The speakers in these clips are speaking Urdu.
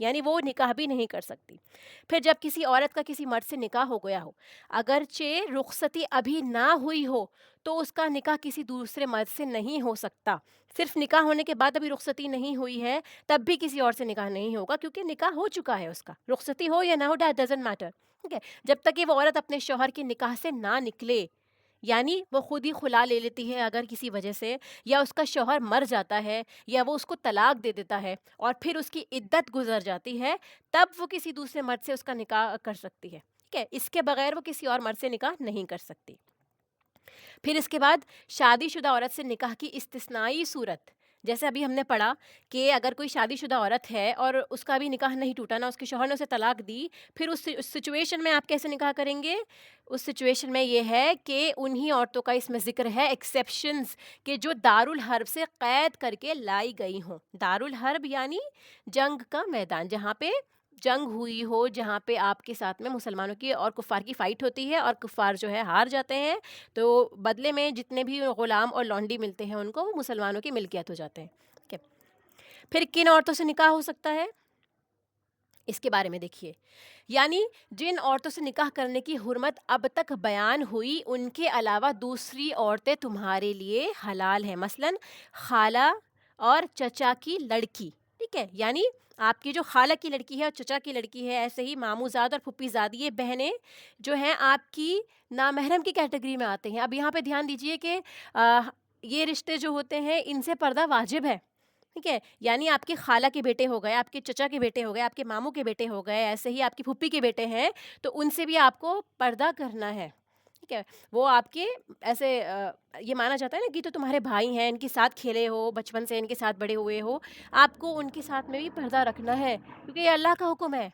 یعنی وہ نکاح بھی نہیں کر سکتی۔ پھر جب کسی عورت کا کسی مرد سے نکاح ہو گیا ہو، اگرچہ رخصتی ابھی نہ ہوئی ہو تو اس کا نکاح کسی دوسرے مرد سے نہیں ہو سکتا۔ صرف نکاح ہونے کے بعد ابھی رخصتی نہیں ہوئی ہے تب بھی کسی اور سے نکاح نہیں ہوگا، کیونکہ نکاح ہو چکا ہے اس کا، رخصتی ہو یا نہ ہو دیٹ ڈزنٹ میٹر، ٹھیک ہے؟ جب تک کہ وہ عورت اپنے شوہر کے نکاح سے نہ نکلے، یعنی وہ خود ہی خلا لے لیتی ہے اگر کسی وجہ سے، یا اس کا شوہر مر جاتا ہے، یا وہ اس کو طلاق دے دیتا ہے اور پھر اس کی عدت گزر جاتی ہے، تب وہ کسی دوسرے مرد سے اس کا نکاح کر سکتی ہے، ٹھیک ہے؟ اس کے بغیر وہ کسی اور مرد سے نکاح نہیں کر سکتی۔ پھر اس کے بعد شادی شدہ عورت سے نکاح کی استثنائی صورت، جیسے ابھی ہم نے پڑھا کہ اگر کوئی شادی شدہ عورت ہے اور اس کا بھی نکاح نہیں ٹوٹا، نہ اس کے شوہر نے اسے طلاق دی، پھر اس سچویشن میں آپ کیسے نکاح کریں گے؟ اس سچویشن میں یہ ہے کہ انہی عورتوں کا اس میں ذکر ہے ایکسیپشنز، کہ جو دارالحرب سے قید کر کے لائی گئی ہوں۔ دارالحرب یعنی جنگ کا میدان، جہاں پہ جنگ ہوئی ہو، جہاں پہ آپ کے ساتھ میں مسلمانوں کی اور کفار کی فائٹ ہوتی ہے اور کفار جو ہے ہار جاتے ہیں، تو بدلے میں جتنے بھی غلام اور لونڈی ملتے ہیں ان کو، وہ مسلمانوں کی ملکیت ہو جاتے ہیں، ٹھیک ہے؟ پھر کن عورتوں سے نکاح ہو سکتا ہے اس کے بارے میں دیکھیے، یعنی جن عورتوں سے نکاح کرنے کی حرمت اب تک بیان ہوئی ان کے علاوہ دوسری عورتیں تمہارے لیے حلال ہیں، مثلاً خالہ اور چچا کی لڑکی، ٹھیک ہے؟ یعنی آپ کی جو خالہ کی لڑکی ہے اور چچا کی لڑکی ہے، ایسے ہی ماموں زاد اور پھپھی زاد، یہ بہنیں جو ہیں آپ کی نامحرم کی کیٹیگری میں آتے ہیں۔ اب یہاں پہ دھیان دیجئے کہ یہ رشتے جو ہوتے ہیں ان سے پردہ واجب ہے، ٹھیک ہے؟ یعنی آپ کی خالہ کے بیٹے ہو گئے، آپ کے چچا کے بیٹے ہو گئے، آپ کے ماموں کے بیٹے ہو گئے، ایسے ہی آپ کی پھپھی کے بیٹے ہیں، تو ان سے بھی آپ کو پردہ کرنا ہے، ٹھیک ہے؟ وہ آپ کے ایسے یہ مانا جاتا ہے نا کہ تو تمہارے بھائی ہیں، ان کے ساتھ کھیلے ہو، بچپن سے ان کے ساتھ بڑے ہوئے ہو، آپ کو ان کے ساتھ میں بھی پردہ رکھنا ہے، کیونکہ یہ اللہ کا حکم ہے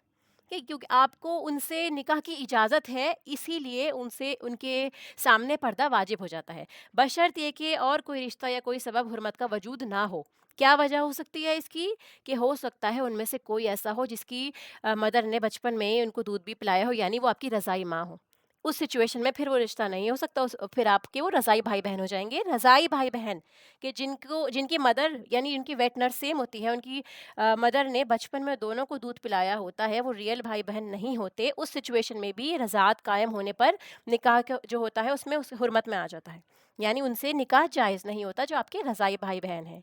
کہ کیونکہ آپ کو ان سے نکاح کی اجازت ہے، اسی لیے ان کے سامنے پردہ واجب ہو جاتا ہے، بشرط یہ کہ اور کوئی رشتہ یا کوئی سبب حرمت کا وجود نہ ہو۔ کیا وجہ ہو سکتی ہے اس کی؟ کہ ہو سکتا ہے ان میں سے کوئی ایسا ہو جس کی مدر نے بچپن میں ان کو دودھ بھی پلایا ہو، یعنی وہ آپ کی رضائی ماں ہو۔ اس سچویشن میں پھر وہ رشتہ نہیں ہو سکتا، پھر آپ کے وہ رضائی بھائی بہن ہو جائیں گے، رضائی بھائی بہن، کہ جن کی مدر یعنی ان کی ویٹ نرس سیم ہوتی ہے، ان کی مدر نے بچپن میں دونوں کو دودھ پلایا ہوتا ہے، وہ ریئل بھائی بہن نہیں ہوتے، اس سچویشن میں بھی رضاعت قائم ہونے پر نکاح جو ہوتا ہے اس میں اس حرمت میں آ جاتا ہے، یعنی ان سے نکاح جائز نہیں ہوتا جو آپ کے رضائی بھائی بہن ہیں۔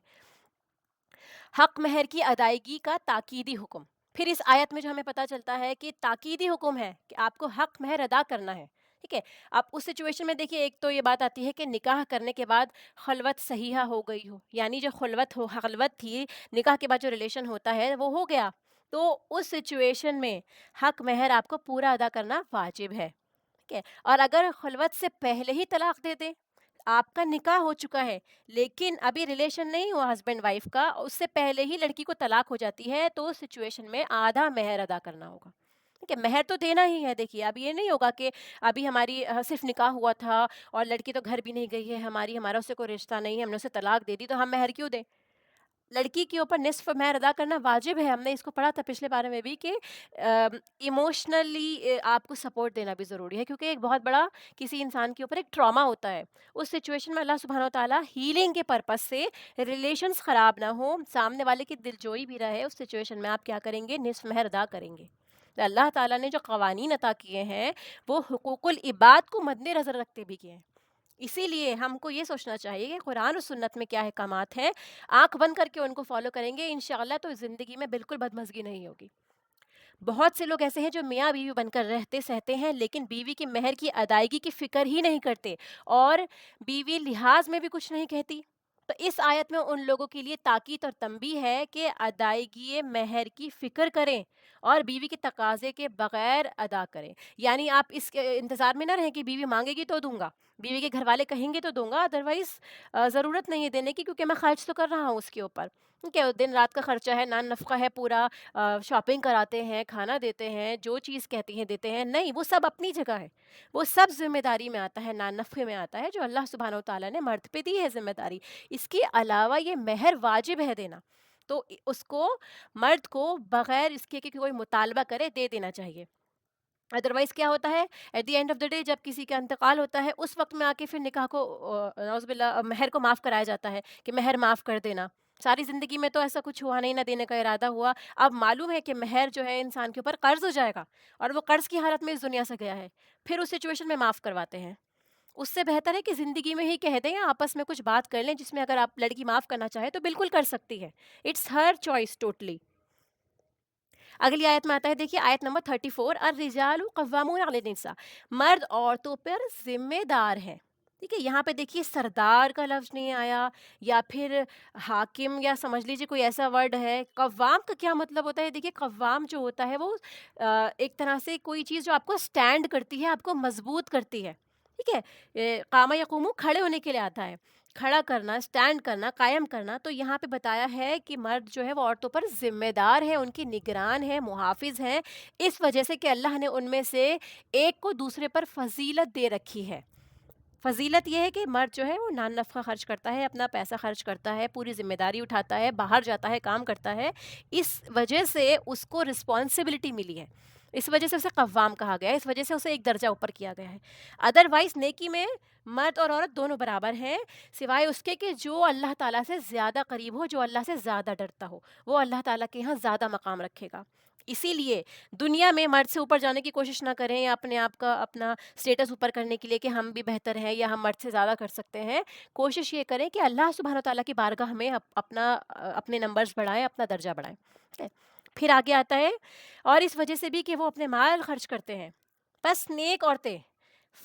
حق مہر کی ادائیگی کا تاکیدی حکم، پھر اس آیت میں جو ہمیں پتہ چلتا ہے کہ تاکیدی حکم ہے کہ آپ کو حق مہر ادا کرنا ہے، ٹھیک ہے؟ اب اس سچویشن میں دیکھیے، ایک تو یہ بات آتی ہے کہ نکاح کرنے کے بعد خلوت صحیحہ ہو گئی ہو، یعنی جو خلوت تھی، نکاح کے بعد جو ریلیشن ہوتا ہے وہ ہو گیا، تو اس سچویشن میں حق مہر آپ کو پورا ادا کرنا واجب ہے، ٹھیک ہے؟ اور اگر خلوت سے پہلے ہی طلاق دے دیں، آپ کا نکاح ہو چکا ہے لیکن ابھی ریلیشن نہیں ہوا ہسبینڈ وائف کا، اس سے پہلے ہی لڑکی کو طلاق ہو جاتی ہے، تو اس سچویشن میں آدھا مہر ادا کرنا ہوگا، ٹھیک ہے؟ مہر تو دینا ہی ہے۔ دیکھیے اب یہ نہیں ہوگا کہ ابھی ہماری صرف نکاح ہوا تھا اور لڑکی تو گھر بھی نہیں گئی ہے، ہمارا اس سے کوئی رشتہ نہیں ہے، ہم نے اسے طلاق دے دی تو ہم مہر کیوں دیں؟ لڑکی کے اوپر نصف مہر ادا کرنا واجب ہے، ہم نے اس کو پڑھا تھا پچھلے بارے میں بھی کہ ایموشنلی آپ کو سپورٹ دینا بھی ضروری ہے، کیونکہ ایک بہت بڑا کسی انسان کے اوپر ایک ٹراما ہوتا ہے، اس سچویشن میں اللہ سبحانہ و تعالیٰ ہیلنگ کے پرپس سے، ریلیشنز خراب نہ ہو، سامنے والے کی دل جوئی بھی رہے، اس سچویشن میں آپ کیا کریں گے؟ نصف مہر ادا کریں گے۔ اللہ تعالیٰ نے جو قوانین عطا کیے ہیں وہ حقوق العباد کو مد نظر رکھتے بھی کیے ہیں، اسی لیے ہم کو یہ سوچنا چاہیے کہ قرآن و سنت میں کیا احکامات ہیں، آنکھ بند کر کے ان کو فالو کریں گے انشاءاللہ تو زندگی میں بالکل بدمزگی نہیں ہوگی۔ بہت سے لوگ ایسے ہیں جو میاں بیوی بن کر رہتے سہتے ہیں لیکن بیوی کی مہر کی ادائیگی کی فکر ہی نہیں کرتے اور بیوی لحاظ میں بھی کچھ نہیں کہتی، تو اس آیت میں ان لوگوں کے لیے تاکید اور تنبیہ ہے کہ ادائیگی مہر کی فکر کریں اور بیوی کے تقاضے کے بغیر ادا کریں، یعنی آپ اس کے انتظار میں نہ رہیں کہ بیوی مانگے گی تو دوں گا، بیوی کے گھر والے کہیں گے تو دوں گا، ادروائز ضرورت نہیں ہے دینے کی، کیونکہ میں خرچ تو کر رہا ہوں اس کے اوپر، ٹھیک ہے؟ دن رات کا خرچہ ہے، نان نفقہ ہے پورا، شاپنگ کراتے ہیں، کھانا دیتے ہیں، جو چیز کہتی ہیں دیتے ہیں، نہیں وہ سب اپنی جگہ ہے، وہ سب ذمہ داری میں آتا ہے، نان نفقے میں آتا ہے جو اللہ سبحانہ و تعالیٰ نے مرد پہ دی ہے ذمہ داری، اس کے علاوہ یہ مہر واجب ہے دینا، تو اس کو مرد کو بغیر اس کے کہ کوئی مطالبہ کرے دے دینا چاہیے، ادروائز کیا ہوتا ہے at the end of the day جب کسی کا انتقال ہوتا ہے اس وقت میں آ کے پھر نکاح کو نعوذ باللہ مہر کو معاف کرایا جاتا ہے کہ مہر معاف کر دینا، ساری زندگی میں تو ایسا کچھ ہوا نہیں، نہ دینے کا ارادہ ہوا، اب معلوم ہے کہ مہر جو ہے انسان کے اوپر قرض ہو جائے گا اور وہ قرض کی حالت میں اس دنیا سے گیا ہے، پھر اس سچویشن میں معاف کرواتے ہیں۔ اس سے بہتر ہے کہ زندگی میں ہی کہہ دیں یا آپس میں کچھ بات کر لیں، جس میں اگر آپ لڑکی معاف کرنا چاہے تو بالکل کر سکتی ہے، اٹس ہر چوائس ٹوٹلی۔ اگلی آیت میں آتا ہے، دیکھیے آیت نمبر 34، الرجال قوامون علی النساء، مرد عورتوں پر ذمہ دار ہیں۔ ٹھیک ہے، یہاں پہ دیکھیے سردار کا لفظ نہیں آیا، یا پھر حاکم، یا سمجھ لیجیے کوئی ایسا ورڈ ہے۔ قوام کا کیا مطلب ہوتا ہے؟ دیکھیے قوام جو ہوتا ہے وہ ایک طرح سے کوئی چیز جو آپ کو اسٹینڈ کرتی ہے، آپ کو مضبوط کرتی ہے۔ ٹھیک ہے، قام یقوم کھڑے ہونے کے لیے آتا ہے، کھڑا کرنا، اسٹینڈ کرنا، قائم کرنا۔ تو یہاں پہ بتایا ہے کہ مرد جو ہے وہ عورتوں پر ذمہ دار ہے، ان کی نگران ہے، محافظ ہیں، اس وجہ سے کہ اللہ نے ان میں سے ایک کو دوسرے پر فضیلت دے رکھی ہے۔ فضیلت یہ ہے کہ مرد جو ہے وہ نان نفقہ خرچ کرتا ہے، اپنا پیسہ خرچ کرتا ہے، پوری ذمہ داری اٹھاتا ہے، باہر جاتا ہے، کام کرتا ہے، اس وجہ سے اس کو رسپانسبلٹی ملی ہے، اس وجہ سے اسے قوام کہا گیا ہے، اس وجہ سے اسے ایک درجہ اوپر کیا گیا ہے۔ ادروائز نیکی میں مرد اور عورت دونوں برابر ہیں، سوائے اس کے کہ جو اللہ تعالیٰ سے زیادہ قریب ہو، جو اللہ سے زیادہ ڈرتا ہو، وہ اللہ تعالیٰ کے یہاں زیادہ مقام رکھے گا۔ اسی لیے دنیا میں مرد سے اوپر جانے کی کوشش نہ کریں، یا اپنے آپ کا اپنا اسٹیٹس اوپر کرنے کے لیے کہ ہم بھی بہتر ہیں یا ہم مرد سے زیادہ کر سکتے ہیں۔ کوشش یہ کریں کہ اللہ سبحانہ وتعالیٰ کی بارگاہ میں اپنے نمبرز بڑھائیں، اپنا درجہ بڑھائیں۔ ٹھیک ہے؟ پھر آگے آتا ہے، اور اس وجہ سے بھی کہ وہ اپنے مال خرچ کرتے ہیں، بس نیک عورتیں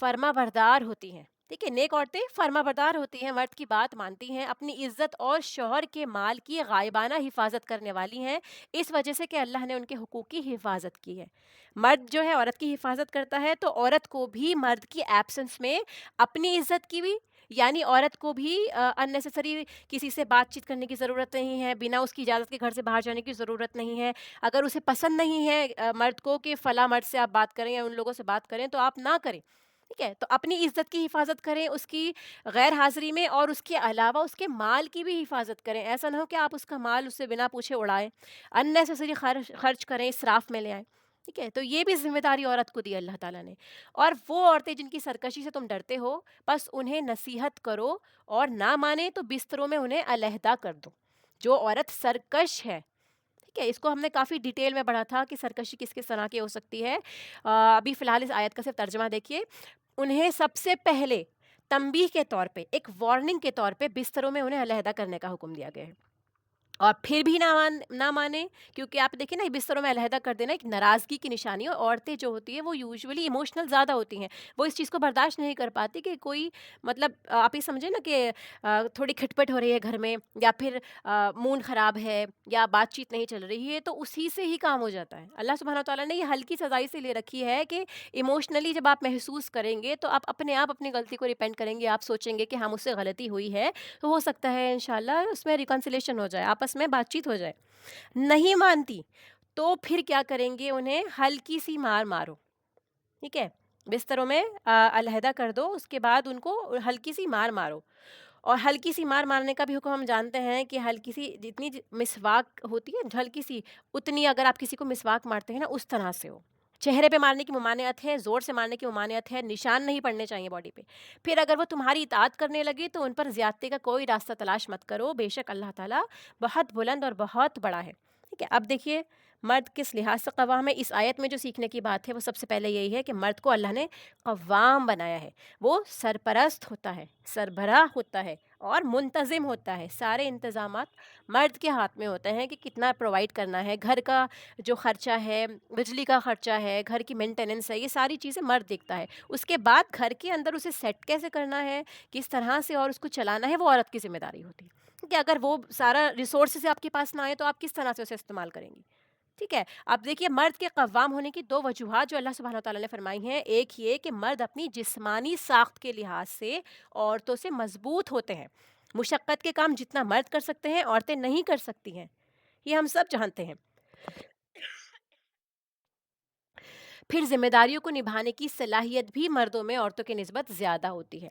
فرما بردار ہوتی ہیں۔ ٹھیک ہے، نیک عورتیں فرما بردار ہوتی ہیں، مرد کی بات مانتی ہیں، اپنی عزت اور شوہر کے مال کی غائبانہ حفاظت کرنے والی ہیں، اس وجہ سے کہ اللہ نے ان کے حقوق کی حفاظت کی ہے۔ مرد جو ہے عورت کی حفاظت کرتا ہے، تو عورت کو بھی مرد کی ایبسنس میں اپنی عزت کی بھی، یعنی عورت کو بھی اننیسیسری کسی سے بات چیت کرنے کی ضرورت نہیں ہے، بنا اس کی اجازت کے گھر سے باہر جانے کی ضرورت نہیں ہے۔ اگر اسے پسند نہیں ہے مرد کو کہ فلاں مرد سے آپ بات کریں یا ان لوگوں سے بات کریں، تو آپ نہ کریں۔ ٹھیک ہے، تو اپنی عزت کی حفاظت کریں اس کی غیر حاضری میں، اور اس کے علاوہ اس کے مال کی بھی حفاظت کریں۔ ایسا نہ ہو کہ آپ اس کا مال اس سے بنا پوچھے اڑائیں، اننیسیسری خرچ کریں، اسراف میں لے آئیں۔ ٹھیک ہے، تو یہ بھی ذمہ داری عورت کو دی اللہ تعالیٰ نے۔ اور وہ عورتیں جن کی سرکشی سے تم ڈرتے ہو، بس انہیں نصیحت کرو، اور نہ مانے تو بستروں میں انہیں علیحدہ کر دو۔ جو عورت سرکش ہے، ٹھیک ہے، اس کو ہم نے کافی ڈیٹیل میں پڑھا تھا کہ سرکشی کس کس طرح کی ہو سکتی ہے۔ ابھی فی الحال اس آیت کا صرف ترجمہ دیکھیے۔ انہیں سب سے پہلے تنبیہ کے طور پہ، ایک وارننگ کے طور پہ بستروں میں انہیں علیحدہ کرنے کا حکم دیا گیا ہے، اور پھر بھی نہ مانیں، کیونکہ آپ دیکھیں نا، یہ بستروں میں علیحدہ کر دینا ایک ناراضگی کی نشانی ہے، اور عورتیں جو ہوتی ہیں وہ یوزولی ایموشنل زیادہ ہوتی ہیں، وہ اس چیز کو برداشت نہیں کر پاتی کہ کوئی، مطلب آپ یہ سمجھیں نا کہ تھوڑی کھٹپٹ ہو رہی ہے گھر میں، یا پھر مون خراب ہے، یا بات چیت نہیں چل رہی ہے، تو اسی سے ہی کام ہو جاتا ہے۔ اللہ سبحانہ وتعالیٰ نے یہ ہلکی سزائی سے لے رکھی ہے کہ ایموشنلی جب آپ محسوس کریں گے تو آپ اپنے آپ اپنی غلطی کو ریپینٹ کریں گے، آپ سوچیں گے کہ ہاں مجھ سے غلطی ہوئی ہے، تو ہو سکتا ہے انشاءاللہ اس میں ریکنسلیشن ہو جائے، آپس میں بات چیت ہو جائے۔ نہیں مانتی تو پھر کیا کریں گے؟ انہیں ہلکی سی مار مارو۔ ٹھیک ہے، بستروں میں علیحدہ کر دو، اس کے بعد ان کو ہلکی سی مار مارو۔ اور ہلکی سی مار مارنے کا بھی حکم ہم جانتے ہیں کہ ہلکی سی، جتنی مسواک ہوتی ہے ہلکی سی، اتنی اگر آپ کسی کو مسواک مارتے ہیں نا، اس طرح سے ہو۔ چہرے پہ مارنے کی ممانعت ہے، زور سے مارنے کی ممانعت ہے، نشان نہیں پڑنے چاہیے باڈی پہ۔ پھر اگر وہ تمہاری اطاعت کرنے لگے تو ان پر زیادتی کا کوئی راستہ تلاش مت کرو، بے شک اللہ تعالیٰ بہت بلند اور بہت بڑا ہے۔ ٹھیک ہے، اب دیکھیے مرد کس لحاظ سے قوام ہے۔ اس آیت میں جو سیکھنے کی بات ہے وہ سب سے پہلے یہی ہے کہ مرد کو اللہ نے قوام بنایا ہے، وہ سرپرست ہوتا ہے، سربراہ ہوتا ہے، اور منتظم ہوتا ہے۔ سارے انتظامات مرد کے ہاتھ میں ہوتے ہیں کہ کتنا پرووائڈ کرنا ہے، گھر کا جو خرچہ ہے، بجلی کا خرچہ ہے، گھر کی مینٹیننس ہے، یہ ساری چیزیں مرد دیکھتا ہے۔ اس کے بعد گھر کے اندر اسے سیٹ کیسے کرنا ہے، کس طرح سے اور اس کو چلانا ہے، وہ عورت کی ذمہ داری ہوتی ہے کہ اگر وہ سارا ریسورسز آپ کے پاس نہ آئے تو آپ کس طرح سے اسے استعمال کریں گی۔ ٹھیک ہے، اب دیکھیے مرد کے قوام ہونے کی دو وجوہات جو اللہ سبحانہ وتعالیٰ نے فرمائی ہیں۔ ایک یہ کہ مرد اپنی جسمانی ساخت کے لحاظ سے عورتوں سے مضبوط ہوتے ہیں، مشقت کے کام جتنا مرد کر سکتے ہیں عورتیں نہیں کر سکتی ہیں، یہ ہم سب جانتے ہیں۔ پھر ذمہ داریوں کو نبھانے کی صلاحیت بھی مردوں میں عورتوں کی نسبت زیادہ ہوتی ہے۔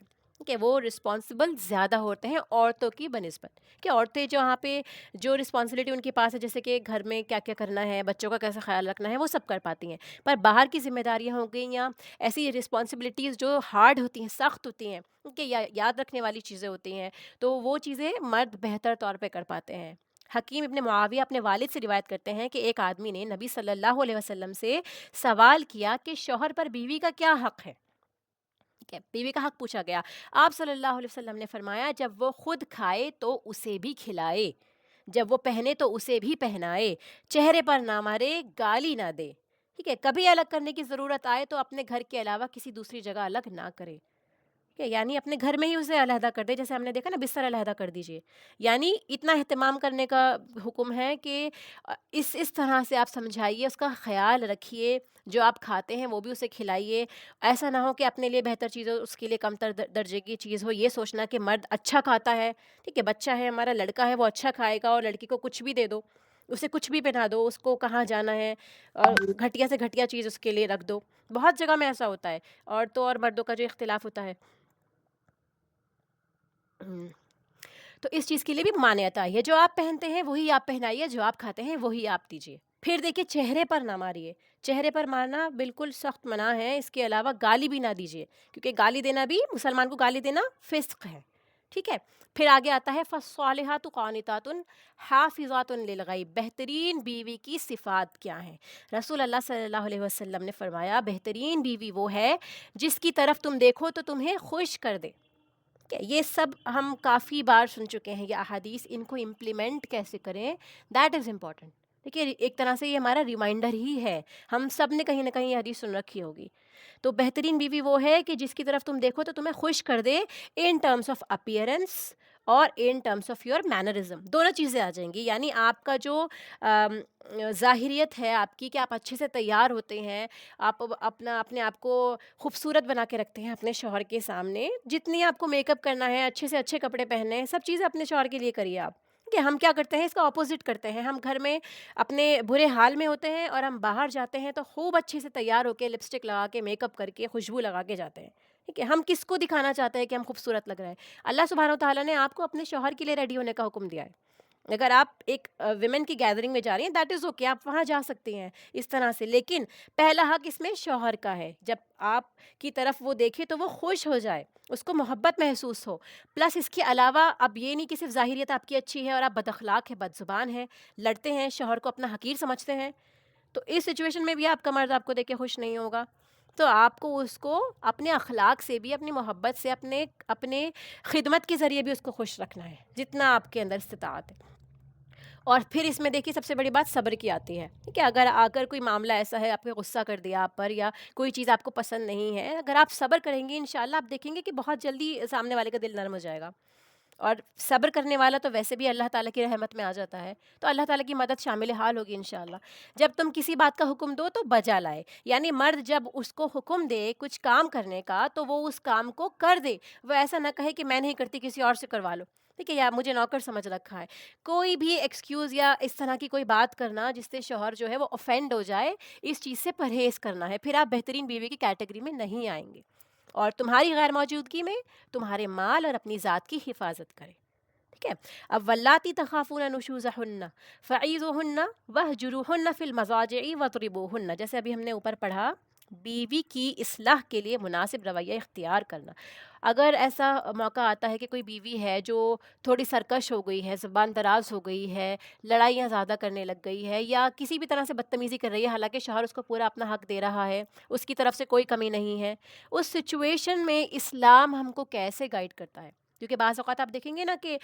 کہ وہ رسپانسبل زیادہ ہوتے ہیں عورتوں کی بنسبت، کہ عورتیں جو وہاں پہ جو رسپانسبلٹی ان کے پاس ہے، جیسے کہ گھر میں کیا کیا کرنا ہے، بچوں کا کیسے خیال رکھنا ہے، وہ سب کر پاتی ہیں. پر باہر کی ذمہ داریاں ہو گئیں یا ایسی رسپانسبلٹیز جو ہارڈ ہوتی ہیں، سخت ہوتی ہیں، کہ یاد رکھنے والی چیزیں ہوتی ہیں، تو وہ چیزیں مرد بہتر طور پہ کر پاتے ہیں. حکیم ابن معاویہ اپنے والد سے روایت کرتے ہیں کہ ایک آدمی نے نبی صلی اللہ علیہ وسلم سے سوال کیا کہ شوہر پر بیوی کا کیا حق ہے. ٹھیک ہے، بیوی کا حق پوچھا گیا. آپ صلی اللہ علیہ وسلم نے فرمایا جب وہ خود کھائے تو اسے بھی کھلائے، جب وہ پہنے تو اسے بھی پہنائے، چہرے پر نہ مارے، گالی نہ دے. ٹھیک ہے، کبھی الگ کرنے کی ضرورت آئے تو اپنے گھر کے علاوہ کسی دوسری جگہ الگ نہ کرے. ٹھیک ہے، یعنی اپنے گھر میں ہی اسے علیحدہ کر دے، جیسے ہم نے دیکھا نا بستر علیحدہ کر دیجیے. یعنی اتنا اہتمام کرنے کا حکم ہے کہ اس طرح سے آپ سمجھائیے، اس کا خیال رکھیے، جو آپ کھاتے ہیں وہ بھی اسے کھلائیے. ایسا نہ ہو کہ اپنے لیے بہتر چیز ہو اس کے لیے کم تر درجے کی چیز ہو. یہ سوچنا کہ مرد اچھا کھاتا ہے، ٹھیک ہے، بچہ ہے ہمارا، لڑکا ہے، وہ اچھا کھائے گا، اور لڑکی کو کچھ بھی دے دو، اسے کچھ بھی پہنا دو، اس کو کہاں جانا ہے اور گھٹیا سے گھٹیا چیز اس کے لیے رکھ دو. بہت جگہ میں ایسا ہوتا ہے، عورتوں اور مردوں کا جو اختلاف ہوتا ہے. ہم، تو اس چیز کے لیے بھی مانعت آئی ہے، جو آپ پہنتے ہیں وہی آپ پہنائیے، جو آپ کھاتے ہیں وہی آپ دیجیے. پھر دیکھیے چہرے پر نہ ماریے، چہرے پر مارنا بالکل سخت منع ہے. اس کے علاوہ گالی بھی نہ دیجیے، کیونکہ گالی دینا بھی، مسلمان کو گالی دینا فسق ہے. ٹھیک ہے، پھر آگے آتا ہے فالصالحات قانتات حافظات للغیب. بہترین بیوی کی صفات کیا ہیں؟ رسول اللہ صلی اللہ علیہ وسلم نے فرمایا بہترین بیوی وہ ہے جس کی طرف تم دیکھو تو تمہیں خوش کر دے. یہ سب ہم کافی بار سن چکے ہیں یہ احادیث، ان کو امپلیمنٹ کیسے کریں، دیٹ از امپورٹنٹ. دیکھیے ایک طرح سے یہ ہمارا ریمائنڈر ہی ہے، ہم سب نے کہیں نہ کہیں یہ حدیث سن رکھی ہوگی. تو بہترین بیوی وہ ہے کہ جس کی طرف تم دیکھو تو تمہیں خوش کر دے، ان ٹرمز آف اپیئرنس اور in terms of your mannerism. دونوں چیزیں آ جائیں گی، یعنی آپ کا جو ظاہریت ہے آپ کی، کہ آپ اچھے سے تیار ہوتے ہیں، آپ اپنے آپ کو خوبصورت بنا کے رکھتے ہیں اپنے شوہر کے سامنے. جتنی آپ کو میک اپ کرنا ہے، اچھے سے اچھے کپڑے پہننے ہیں، سب چیزیں اپنے شوہر کے لیے کریے آپ. کہ ہم کیا کرتے ہیں، اس کا اپوزٹ کرتے ہیں. ہم گھر میں اپنے برے حال میں ہوتے ہیں، اور ہم باہر جاتے ہیں تو خوب اچھے سے تیار ہو کے، لپسٹک لگا کے، میک اپ کر کے، خوشبو لگا کے جاتے ہیں. ٹھیک ہے، ہم کس کو دکھانا چاہتے ہیں کہ ہم خوبصورت لگ رہے ہیں؟ اللہ سبحانہ و تعالیٰ نے آپ کو اپنے شوہر کے لیے ریڈی ہونے کا حکم دیا ہے. اگر آپ ایک ویمن کی گیدرنگ میں جا رہی ہیں، دیٹ از اوکے، آپ وہاں جا سکتی ہیں اس طرح سے. لیکن پہلا حق اس میں شوہر کا ہے. جب آپ کی طرف وہ دیکھے تو وہ خوش ہو جائے، اس کو محبت محسوس ہو. پلس اس کے علاوہ اب یہ نہیں کہ صرف ظاہریت آپ کی اچھی ہے اور آپ بد اخلاق ہے، بد زبان ہے، لڑتے ہیں، شوہر کو اپنا حقیر سمجھتے ہیں، تو اس سچویشن میں بھی آپ کا مرد آپ کو دیکھ کے خوش نہیں ہوگا. تو آپ کو اس کو اپنے اخلاق سے بھی، اپنی محبت سے، اپنے خدمت کے ذریعے بھی اس کو خوش رکھنا ہے، جتنا آپ کے اندر استطاعت ہے. اور پھر اس میں دیکھیے سب سے بڑی بات صبر کی آتی ہے. ٹھیک ہے، اگر کوئی معاملہ ایسا ہے، آپ نے غصہ کر دیا آپ پر، یا کوئی چیز آپ کو پسند نہیں ہے، اگر آپ صبر کریں گے انشاءاللہ آپ دیکھیں گے کہ بہت جلدی سامنے والے کا دل نرم ہو جائے گا. اور صبر کرنے والا تو ویسے بھی اللہ تعالیٰ کی رحمت میں آ جاتا ہے، تو اللہ تعالیٰ کی مدد شامل حال ہوگی انشاءاللہ. جب تم کسی بات کا حکم دو تو بجا لائے، یعنی مرد جب اس کو حکم دے کچھ کام کرنے کا تو وہ اس کام کو کر دے. وہ ایسا نہ کہے کہ میں نہیں کرتی، کسی اور سے کروا لو، ٹھیک ہے، یا مجھے نوکر سمجھ رکھا ہے. کوئی بھی ایکسکیوز یا اس طرح کی کوئی بات کرنا جس سے شوہر جو ہے وہ اوفینڈ ہو جائے، اس چیز سے پرہیز کرنا ہے. پھر آپ بہترین بیوی کی کیٹیگری میں نہیں آئیں گے. اور تمہاری غیر موجودگی میں تمہارے مال اور اپنی ذات کی حفاظت کرے. ٹھیک ہے، اب واللاتی تخافون نشوزہن فعیذوہن وہجروہن فی المضاجع وضربوہن، جیسے ابھی ہم نے اوپر پڑھا، بیوی کی اصلاح کے لیے مناسب رویہ اختیار کرنا. اگر ایسا موقع آتا ہے کہ کوئی بیوی ہے جو تھوڑی سرکش ہو گئی ہے، زبان دراز ہو گئی ہے، لڑائیاں زیادہ کرنے لگ گئی ہے، یا کسی بھی طرح سے بدتمیزی کر رہی ہے، حالانکہ شوہر اس کو پورا اپنا حق دے رہا ہے، اس کی طرف سے کوئی کمی نہیں ہے، اس سچویشن میں اسلام ہم کو کیسے گائیڈ کرتا ہے؟ کیونکہ بعض اوقات آپ دیکھیں گے نا کہ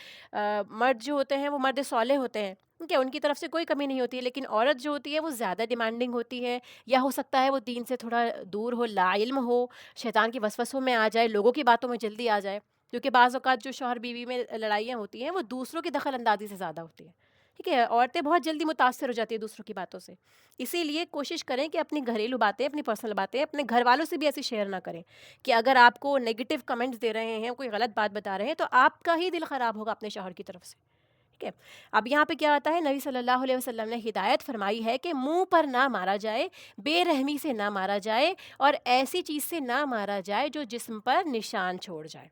مرد جو ہوتے ہیں وہ مرد صالح ہوتے ہیں، کہ ان کی طرف سے کوئی کمی نہیں ہوتی ہے، لیکن عورت جو ہوتی ہے وہ زیادہ ڈیمانڈنگ ہوتی ہے، یا ہو سکتا ہے وہ دین سے تھوڑا دور ہو، لا علم ہو، شیطان کی وسوسوں میں آ جائے، لوگوں کی باتوں میں جلدی آ جائے. کیونکہ بعض اوقات جو شوہر بیوی میں لڑائیاں ہوتی ہیں وہ دوسروں کی دخل اندازی سے زیادہ ہوتی ہیں. ٹھیک ہے، عورتیں بہت جلدی متاثر ہو جاتی ہیں دوسروں کی باتوں سے. اسی لیے کوشش کریں کہ اپنی گھریلو باتیں، اپنی پرسنل باتیں اپنے گھر والوں سے بھی ایسی شیئر نہ کریں، کہ اگر آپ کو نیگیٹو کمنٹس دے رہے ہیں، کوئی غلط بات بتا رہے ہیں، تو آپ کا ہی دل خراب ہوگا اپنے شوہر کی طرف سے. ٹھیک ہے، اب یہاں پہ کیا آتا ہے، نبی صلی اللہ علیہ وسلم نے ہدایت فرمائی ہے کہ منہ پر نہ مارا جائے، بے رحمی سے نہ مارا جائے، اور ایسی چیز سے نہ مارا جائے جو جسم پر نشان چھوڑ جائے.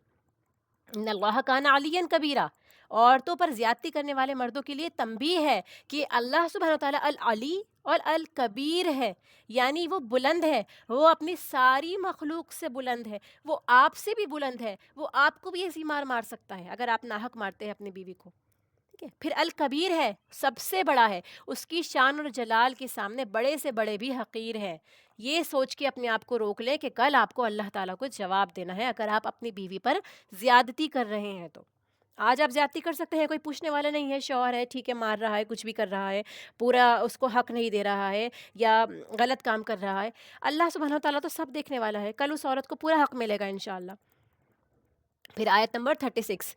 ان اللہ کان علیًا کبیرہ، عورتوں پر زیادتی کرنے والے مردوں کے لیے تنبیہ ہے کہ اللہ سبحانہ وتعالیٰ العلی اور الکبیر ہے، یعنی وہ بلند ہے، وہ اپنی ساری مخلوق سے بلند ہے، وہ آپ سے بھی بلند ہے، وہ آپ کو بھی ایسی مار مار سکتا ہے اگر آپ ناحق مارتے ہیں اپنی بیوی کو، ٹھیک ہے؟ پھر الکبیر ہے، سب سے بڑا ہے، اس کی شان اور جلال کے سامنے بڑے سے بڑے بھی حقیر ہیں۔ یہ سوچ کے اپنے آپ کو روک لیں کہ کل آپ کو اللہ تعالیٰ کو جواب دینا ہے اگر آپ اپنی بیوی پر زیادتی کر رہے ہیں تو۔ آج آپ زیادتی کر سکتے ہیں، کوئی پوچھنے والا نہیں ہے، شوہر ہے ٹھیک ہے مار رہا ہے، کچھ بھی کر رہا ہے، پورا اس کو حق نہیں دے رہا ہے یا غلط کام کر رہا ہے، اللہ سبحانہ وتعالیٰ تو سب دیکھنے والا ہے، کل اس عورت کو پورا حق ملے گا انشاءاللہ۔ پھر آیت نمبر 36،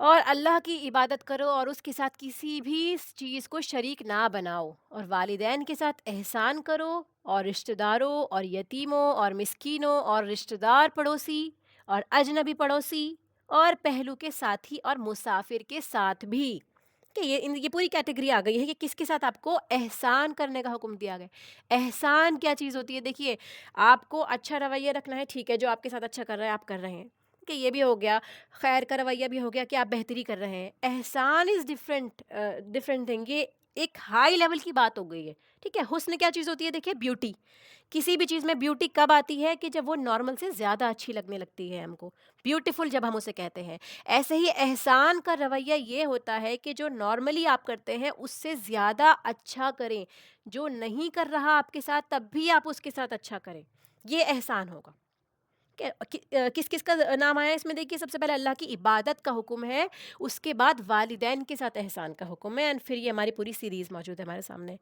اور اللہ کی عبادت کرو اور اس کے ساتھ کسی بھی چیز کو شریک نہ بناؤ، اور والدین کے ساتھ احسان کرو، اور رشتہ داروں اور یتیموں اور مسکینوں اور رشتہ دار پڑوسی اور اجنبی پڑوسی اور پہلو کے ساتھی اور مسافر کے ساتھ بھی، کہ یہ پوری کیٹیگری آ گئی ہے کہ کس کے ساتھ آپ کو احسان کرنے کا حکم دیا گیا۔ احسان کیا چیز ہوتی ہے؟ دیکھیے، آپ کو اچھا رویہ رکھنا ہے، ٹھیک ہے، جو آپ کے ساتھ اچھا کر رہا ہے آپ کر رہے ہیں، کہ یہ بھی ہو گیا، خیر کا رویہ بھی ہو گیا کہ آپ بہتری کر رہے ہیں۔ احسان از ڈفرینٹ تھنگ، یہ ایک ہائی لیول کی بات ہو گئی ہے، ٹھیک ہے۔ حسن کیا چیز ہوتی ہے؟ دیکھیے، بیوٹی، کسی بھی چیز میں بیوٹی کب آتی ہے کہ جب وہ نارمل سے زیادہ اچھی لگنے لگتی ہے ہم کو، بیوٹیفل جب ہم اسے کہتے ہیں۔ ایسے ہی احسان کا رویہ یہ ہوتا ہے کہ جو نارملی آپ کرتے ہیں اس سے زیادہ اچھا کریں، جو نہیں کر رہا آپ کے ساتھ تب بھی آپ اس کے ساتھ اچھا کریں، یہ احسان ہوگا۔ کس کس کا نام آیا اس میں؟ دیکھیے، سب سے پہلے اللہ کی عبادت کا حکم ہے، اس کے بعد والدین کے ساتھ احسان کا حکم ہے، پھر یہ ہماری پوری سیریز موجود ہے ہمارے سامنے،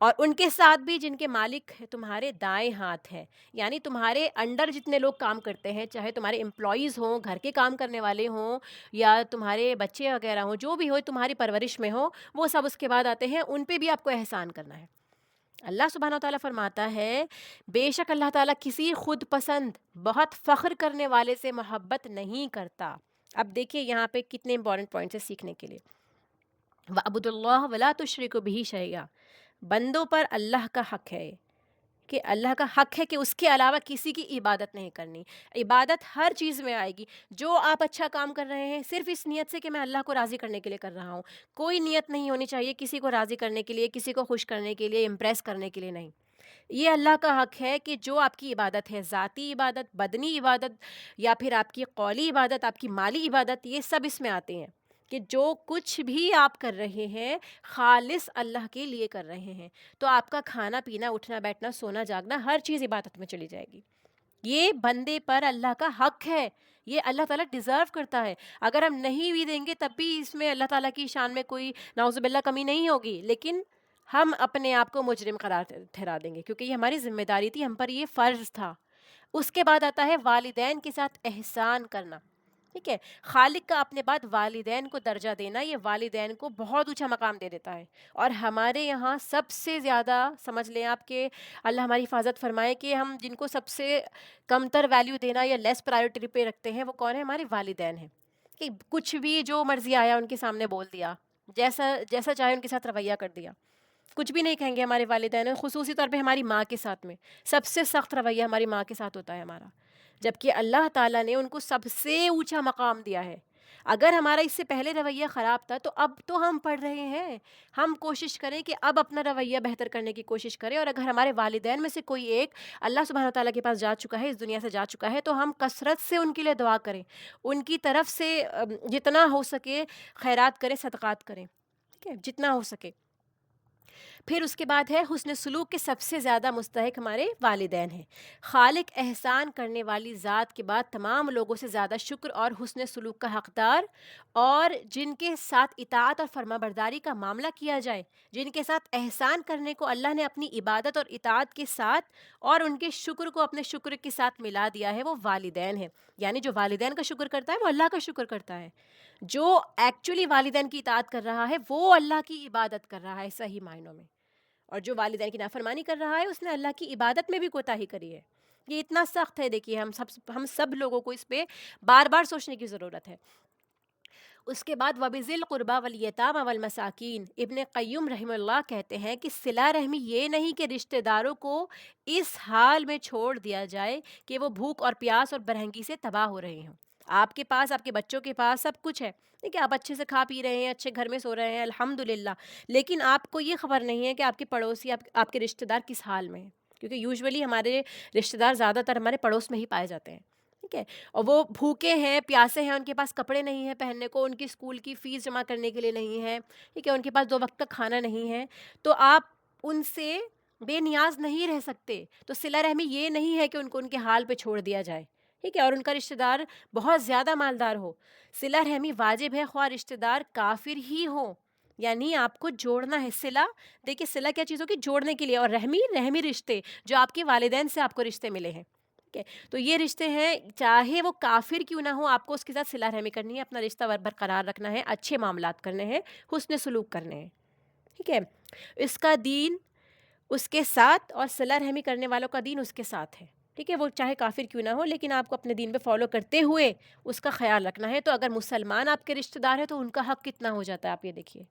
اور ان کے ساتھ بھی جن کے مالک تمہارے دائیں ہاتھ ہیں، یعنی تمہارے انڈر جتنے لوگ کام کرتے ہیں، چاہے تمہارے امپلائیز ہوں، گھر کے کام کرنے والے ہوں، یا تمہارے بچے وغیرہ ہوں، جو بھی ہو تمہاری پرورش میں ہو، وہ سب اس کے بعد آتے ہیں، ان پہ بھی آپ کو احسان کرنا ہے۔ اللہ سبحانہ وتعالیٰ فرماتا ہے، بے شک اللہ تعالیٰ کسی خود پسند بہت فخر کرنے والے سے محبت نہیں کرتا۔ اب دیکھیے یہاں پہ کتنے امپورٹنٹ پوائنٹس ہیں سیکھنے کے لیے۔ وَاعْبُدُوا اللَّهَ وَلَا تُشْرِكُوا بِهِ شَيْئًا، بندوں پر اللہ کا حق ہے کہ اللہ کا حق ہے کہ اس کے علاوہ کسی کی عبادت نہیں کرنی۔ عبادت ہر چیز میں آئے گی، جو آپ اچھا کام کر رہے ہیں صرف اس نیت سے کہ میں اللہ کو راضی کرنے کے لیے کر رہا ہوں، کوئی نیت نہیں ہونی چاہیے کسی کو راضی کرنے کے لیے، کسی کو خوش کرنے کے لیے، امپریس کرنے کے لیے نہیں۔ یہ اللہ کا حق ہے کہ جو آپ کی عبادت ہے، ذاتی عبادت، بدنی عبادت، یا پھر آپ کی قولی عبادت، آپ کی مالی عبادت، یہ سب اس میں آتے ہیں کہ جو کچھ بھی آپ کر رہے ہیں خالص اللہ کے لیے کر رہے ہیں، تو آپ کا کھانا پینا، اٹھنا بیٹھنا، سونا جاگنا، ہر چیز عبادت میں چلی جائے گی۔ یہ بندے پر اللہ کا حق ہے، یہ اللہ تعالیٰ ڈیزرو کرتا ہے۔ اگر ہم نہیں بھی دیں گے تب بھی اس میں اللہ تعالیٰ کی شان میں کوئی نعوذ باللہ کمی نہیں ہوگی، لیکن ہم اپنے آپ کو مجرم قرار ٹھہرا دیں گے، کیونکہ یہ ہماری ذمہ داری تھی، ہم پر یہ فرض تھا۔ اس کے بعد آتا ہے والدین کے ساتھ احسان کرنا، ٹھیک ہے۔ خالق کا اپنے بعد والدین کو درجہ دینا، یہ والدین کو بہت اونچا مقام دے دیتا ہے، اور ہمارے یہاں سب سے زیادہ سمجھ لیں آپ کہ اللہ ہماری حفاظت فرمائے کہ ہم جن کو سب سے کمتر ویلیو دینا یا لیس پرائیورٹی پہ رکھتے ہیں، وہ کون ہے؟ ہمارے والدین ہیں، کہ کچھ بھی جو مرضی آیا ان کے سامنے بول دیا، جیسا جیسا چاہے ان کے ساتھ رویہ کر دیا، کچھ بھی نہیں کہیں گے ہمارے والدین۔ خصوصی طور پہ ہماری ماں کے ساتھ میں سب سے سخت رویہ ہماری ماں کے ساتھ ہوتا ہے ہمارا، جبکہ اللہ تعالیٰ نے ان کو سب سے اونچا مقام دیا ہے۔ اگر ہمارا اس سے پہلے رویہ خراب تھا تو اب تو ہم پڑھ رہے ہیں، ہم کوشش کریں کہ اب اپنا رویہ بہتر کرنے کی کوشش کریں، اور اگر ہمارے والدین میں سے کوئی ایک اللہ سبحانہ تعالیٰ کے پاس جا چکا ہے، اس دنیا سے جا چکا ہے، تو ہم کثرت سے ان کے لیے دعا کریں، ان کی طرف سے جتنا ہو سکے خیرات کریں، صدقات کریں، ٹھیک ہے، جتنا ہو سکے۔ پھر اس کے بعد ہے حسن سلوک کے سب سے زیادہ مستحق ہمارے والدین ہیں۔ خالق احسان کرنے والی ذات کے بعد تمام لوگوں سے زیادہ شکر اور حسن سلوک کا حقدار، اور جن کے ساتھ اطاعت اور فرما برداری کا معاملہ کیا جائے، جن کے ساتھ احسان کرنے کو اللہ نے اپنی عبادت اور اطاعت کے ساتھ، اور ان کے شکر کو اپنے شکر کے ساتھ ملا دیا ہے، وہ والدین ہیں۔ یعنی جو والدین کا شکر کرتا ہے وہ اللہ کا شکر کرتا ہے، جو ایکچولی والدین کی اطاعت کر رہا ہے وہ اللہ کی عبادت کر رہا ہے صحیح معنوں میں، اور جو والدین کی نافرمانی کر رہا ہے اس نے اللہ کی عبادت میں بھی کوتاہی کری ہے۔ یہ اتنا سخت ہے، دیکھیے ہم سب لوگوں کو اس پہ بار بار سوچنے کی ضرورت ہے۔ اس کے بعد وَبِذِي الْقُرْبَى وَالْيَتَامَى وَالْمَسَاكِينِ، ابن قیم رحمہ اللہ کہتے ہیں کہ صلہ رحمی یہ نہیں کہ رشتہ داروں کو اس حال میں چھوڑ دیا جائے کہ وہ بھوک اور پیاس اور برہنگی سے تباہ ہو رہے ہوں۔ آپ کے پاس، آپ کے بچوں کے پاس سب کچھ ہے، ٹھیک ہے، آپ اچھے سے کھا پی رہے ہیں، اچھے گھر میں سو رہے ہیں الحمدللہ، لیکن آپ کو یہ خبر نہیں ہے کہ آپ کے پڑوسی، آپ کے رشتہ دار کس حال میں ہیں، کیونکہ یوزولی ہمارے رشتہ دار زیادہ تر ہمارے پڑوس میں ہی پائے جاتے ہیں، ٹھیک ہے، اور وہ بھوکے ہیں، پیاسے ہیں، ان کے پاس کپڑے نہیں ہیں پہننے کو، ان کی اسکول کی فیس جمع کرنے کے لیے نہیں ہے، ٹھیک ہے، ان کے پاس 2 وقت کا کھانا نہیں ہے، تو آپ ان سے بے نیاز نہیں رہ سکتے. تو صلہ رحمی یہ نہیں ہے کہ ان کو ان کے حال پہ چھوڑ دیا جائے، ٹھیک ہے، اور ان کا رشتہ دار بہت زیادہ مالدار ہو. صلہ رحمی واجب ہے، خواہ رشتہ دار کافر ہی ہو، یعنی آپ کو جوڑنا ہے. صلہ، دیکھیے صلہ کیا چیز ہوگی؟ جوڑنے کے لیے. اور رحمی رشتے جو آپ کے والدین سے آپ کو رشتے ملے ہیں، ٹھیک ہے، تو یہ رشتے ہیں، چاہے وہ کافر کیوں نہ ہو، آپ کو اس کے ساتھ صلہ رحمی کرنی ہے، اپنا رشتہ برقرار رکھنا ہے، اچھے معاملات کرنے ہیں، حسن سلوک کرنے ہیں، ٹھیک ہے. اس کا دین اس کے ساتھ، اور صلہ رحمی کرنے والوں کا دین اس کے ساتھ ہے، ٹھیک ہے، وہ چاہے کافر کیوں نہ ہو، لیکن آپ کو اپنے دین پہ فالو کرتے ہوئے اس کا خیال رکھنا ہے. تو اگر مسلمان آپ کے رشتہ دار ہیں تو ان کا حق کتنا ہو جاتا ہے، آپ یہ دیکھیے.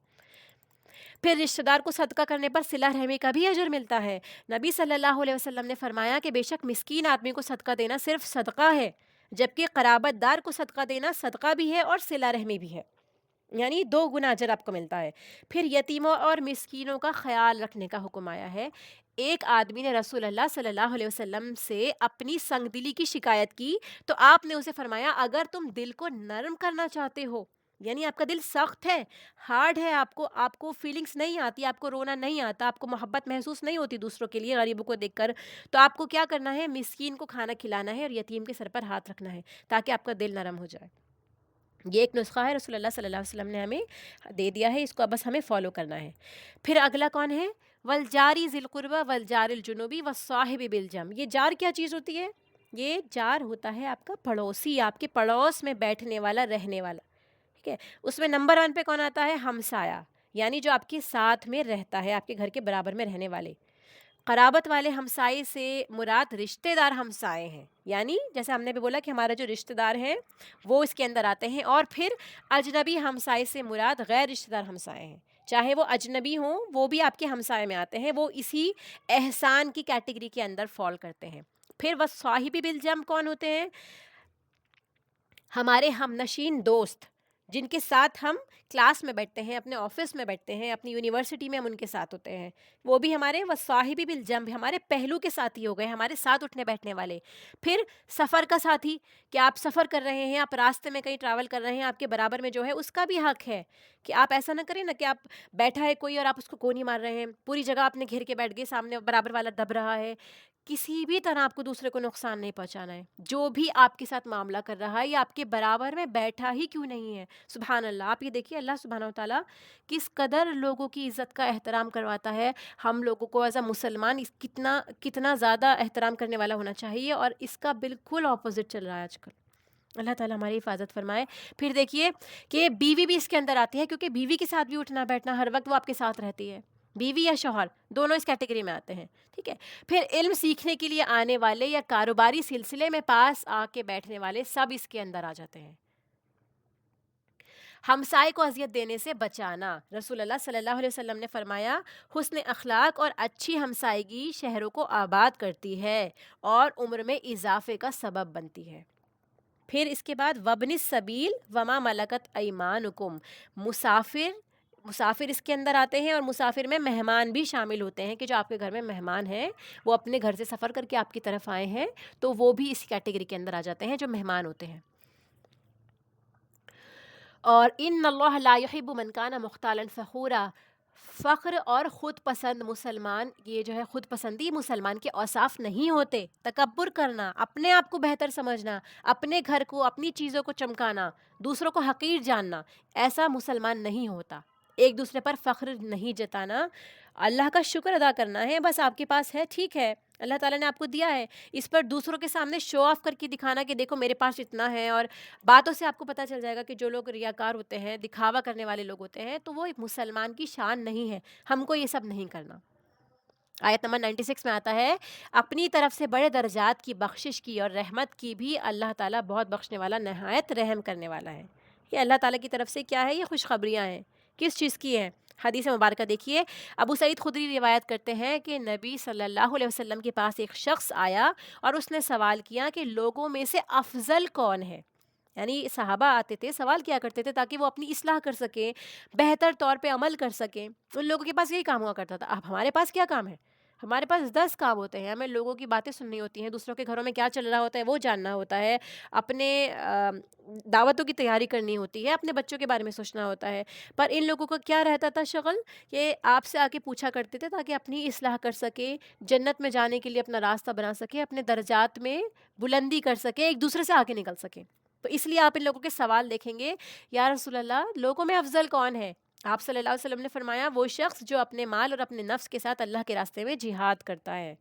پھر رشتہ دار کو صدقہ کرنے پر صلہ رحمی کا بھی اجر ملتا ہے. نبی صلی اللہ علیہ وسلم نے فرمایا کہ بے شک مسکین آدمی کو صدقہ دینا صرف صدقہ ہے، جبکہ قرابت دار کو صدقہ دینا صدقہ بھی ہے اور صلہ رحمی بھی ہے، یعنی 2 گنا اجر آپ کو ملتا ہے. پھر یتیموں اور مسکینوں کا خیال رکھنے کا حکم آیا ہے. ایک آدمی نے رسول اللہ صلی اللہ علیہ وسلم سے اپنی سنگ دلی کی شکایت کی، تو آپ نے اسے فرمایا اگر تم دل کو نرم کرنا چاہتے ہو، یعنی آپ کا دل سخت ہے، ہارڈ ہے، آپ کو فیلنگز نہیں آتی، آپ کو رونا نہیں آتا، آپ کو محبت محسوس نہیں ہوتی دوسروں کے لیے غریبوں کو دیکھ کر، تو آپ کو کیا کرنا ہے؟ مسکین کو کھانا کھلانا ہے اور یتیم کے سر پر ہاتھ رکھنا ہے، تاکہ آپ کا دل نرم ہو جائے. یہ ایک نسخہ ہے، رسول اللہ صلی اللہ علیہ وسلم نے ہمیں دے دیا ہے، اس کو بس ہمیں فالو کرنا ہے. پھر اگلا کون ہے؟ والجاری ذی القربہ والجار الجنوبی والصاحب بالجنب. یہ جار کیا چیز ہوتی ہے؟ یہ جار ہوتا ہے آپ کا پڑوسی، آپ کے پڑوس میں بیٹھنے والا، رہنے والا، ٹھیک ہے. اس میں نمبر 1 پہ کون آتا ہے؟ ہمسایہ، یعنی جو آپ کے ساتھ میں رہتا ہے، آپ کے گھر کے برابر میں رہنے والے. قرابت والے ہمسائے سے مراد رشتہ دار ہمسائے ہیں، یعنی جیسے ہم نے بھی بولا کہ ہمارا جو رشتہ دار ہیں وہ اس کے اندر آتے ہیں. اور پھر اجنبی ہمسائے سے مراد غیر رشتہ دار ہمسائے ہیں، چاہے وہ اجنبی ہوں وہ بھی آپ کے ہمسائے میں آتے ہیں، وہ اسی احسان کی کیٹیگری کے اندر فال کرتے ہیں. پھر وہ صاحب بالجنب کون ہوتے ہیں؟ ہمارے ہم نشین دوست، جن کے ساتھ ہم کلاس میں بیٹھتے ہیں، اپنے آفس میں بیٹھتے ہیں، اپنی یونیورسٹی میں ہم ان کے ساتھ ہوتے ہیں، وہ بھی ہمارے وصاحبی بالجنب، ہمارے پہلو کے ساتھی ہو گئے، ہمارے ساتھ اٹھنے بیٹھنے والے. پھر سفر کا ساتھی، کہ آپ سفر کر رہے ہیں، آپ راستے میں کہیں ٹریول کر رہے ہیں، آپ کے برابر میں جو ہے اس کا بھی حق ہے کہ آپ ایسا نہ کریں نا کہ آپ بیٹھا ہے کوئی اور آپ اس کو گولی مار رہے ہیں، پوری جگہ آپ نے گھیر کے بیٹھ گئے، سامنے برابر والا دب رہا ہے. کسی بھی طرح آپ کو دوسرے کو نقصان نہیں پہنچانا ہے. جو بھی آپ کے ساتھ معاملہ کر رہا ہے یا آپ کے برابر میں بیٹھا ہی کیوں نہیں ہے، سبحان اللہ. آپ یہ دیکھیے اللہ سبحانہ وتعالیٰ کس قدر لوگوں کی عزت کا احترام کرواتا ہے. ہم لوگوں کو ایز اے مسلمان کتنا زیادہ احترام کرنے والا ہونا چاہیے، اور اس کا بالکل اپوزٹ چل رہا ہے آج کل. اللہ تعالیٰ ہماری حفاظت فرمائے. پھر دیکھیے کہ بیوی بھی اس کے اندر آتی ہے، کیونکہ بیوی کے ساتھ بھی اٹھنا بیٹھنا ہر وقت وہ آپ کے ساتھ رہتی ہے، بیوی یا شوہر دونوں اس کیٹیگری میں آتے ہیں، ٹھیک ہے. پھر علم سیکھنے کے لیے آنے والے یا کاروباری سلسلے میں پاس آ کے بیٹھنے والے سب اس کے اندر آ جاتے ہیں. ہمسائے کو اذیت دینے سے بچانا، رسول اللہ صلی اللہ علیہ وسلم نے فرمایا حسن اخلاق اور اچھی ہمسائیگی شہروں کو آباد کرتی ہے اور عمر میں اضافے کا سبب بنتی ہے. پھر اس کے بعد وابن السبیل وما ملکت ایمانکم، مسافر اس کے اندر آتے ہیں، اور مسافر میں مہمان بھی شامل ہوتے ہیں، کہ جو آپ کے گھر میں مہمان ہیں، وہ اپنے گھر سے سفر کر کے آپ کی طرف آئے ہیں، تو وہ بھی اس کیٹیگری کے اندر آ جاتے ہیں جو مہمان ہوتے ہیں. اور ان اللہ لا یحب من کان مختالا فخورا، فخر اور خود پسند مسلمان، یہ جو ہے خود پسندی مسلمان کے اوصاف نہیں ہوتے. تکبر کرنا، اپنے آپ کو بہتر سمجھنا، اپنے گھر کو، اپنی چیزوں کو چمکانا، دوسروں کو حقیر جاننا، ایسا مسلمان نہیں ہوتا. ایک دوسرے پر فخر نہیں جتانا، اللہ کا شکر ادا کرنا ہے، بس آپ کے پاس ہے ٹھیک ہے، اللہ تعالیٰ نے آپ کو دیا ہے، اس پر دوسروں کے سامنے شو آف کر کے دکھانا کہ دیکھو میرے پاس اتنا ہے. اور باتوں سے آپ کو پتہ چل جائے گا کہ جو لوگ ریاکار ہوتے ہیں، دکھاوا کرنے والے لوگ ہوتے ہیں، تو وہ ایک مسلمان کی شان نہیں ہے. ہم کو یہ سب نہیں کرنا. آیت نمبر 96 میں آتا ہے اپنی طرف سے بڑے درجات کی بخشش کی اور رحمت کی بھی اللہ تعالیٰ بہت بخشنے والا، نہایت رحم کرنے والا ہے. یہ اللہ تعالیٰ کی طرف سے کیا ہے؟ یہ خوشخبریاں ہیں. کس چیز کی ہیں؟ حدیث مبارکہ دیکھیے. ابو سعید خدری روایت کرتے ہیں کہ نبی صلی اللہ علیہ وسلم کے پاس ایک شخص آیا اور اس نے سوال کیا کہ لوگوں میں سے افضل کون ہے. یعنی صحابہ آتے تھے، سوال کیا کرتے تھے تاکہ وہ اپنی اصلاح کر سکیں، بہتر طور پہ عمل کر سکیں۔ ان لوگوں کے پاس یہی کام ہوا کرتا تھا۔ اب ہمارے پاس کیا کام ہے؟ ہمارے پاس 10 کام ہوتے ہیں، ہمیں لوگوں کی باتیں سننی ہوتی ہیں، دوسروں کے گھروں میں کیا چل رہا ہوتا ہے وہ جاننا ہوتا ہے، اپنے دعوتوں کی تیاری کرنی ہوتی ہے، اپنے بچوں کے بارے میں سوچنا ہوتا ہے۔ پر ان لوگوں کا کیا رہتا تھا شغل؟ کہ آپ سے آ کے پوچھا کرتے تھے تاکہ اپنی اصلاح کر سکے، جنت میں جانے کے لیے اپنا راستہ بنا سکے، اپنے درجات میں بلندی کر سکے، ایک دوسرے سے آگے نکل سکے۔ تو اس لیے آپ ان لوگوں کے سوال دیکھیں گے، یا رسول اللہ لوگوں میں افضل کون ہے؟ آپ صلی اللہ علیہ وسلم نے فرمایا وہ شخص جو اپنے مال اور اپنے نفس کے ساتھ اللہ کے راستے میں جہاد کرتا ہے،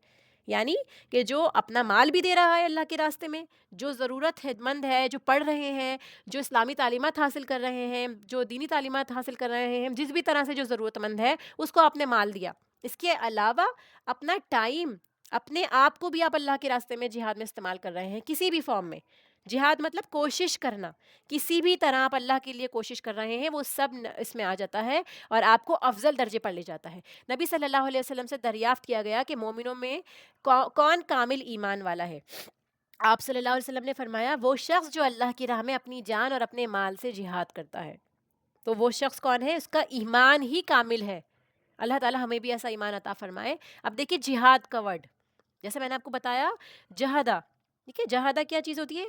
یعنی کہ جو اپنا مال بھی دے رہا ہے اللہ کے راستے میں، جو ضرورت مند ہے، جو پڑھ رہے ہیں، جو اسلامی تعلیمات حاصل کر رہے ہیں، جو دینی تعلیمات حاصل کر رہے ہیں، جس بھی طرح سے جو ضرورت مند ہے اس کو آپ نے مال دیا۔ اس کے علاوہ اپنا ٹائم، اپنے آپ کو بھی آپ اللہ کے راستے میں جہاد میں استعمال کر رہے ہیں کسی بھی فارم میں۔ جہاد مطلب کوشش کرنا، کسی بھی طرح آپ اللہ کے لیے کوشش کر رہے ہیں، وہ سب اس میں آ جاتا ہے اور آپ کو افضل درجے پر لے جاتا ہے۔ نبی صلی اللہ علیہ وسلم سے دریافت کیا گیا کہ مومنوں میں کون کامل ایمان والا ہے؟ آپ صلی اللہ علیہ وسلم نے فرمایا وہ شخص جو اللہ کی راہ میں اپنی جان اور اپنے مال سے جہاد کرتا ہے۔ تو وہ شخص کون ہے؟ اس کا ایمان ہی کامل ہے۔ اللہ تعالی ہمیں بھی ایسا ایمان عطا فرمائے۔ اب دیکھیے جہاد کا ورڈ، جیسے میں نے آپ کو بتایا جہادہ، ٹھیک ہے، جہادہ کیا چیز ہوتی ہے؟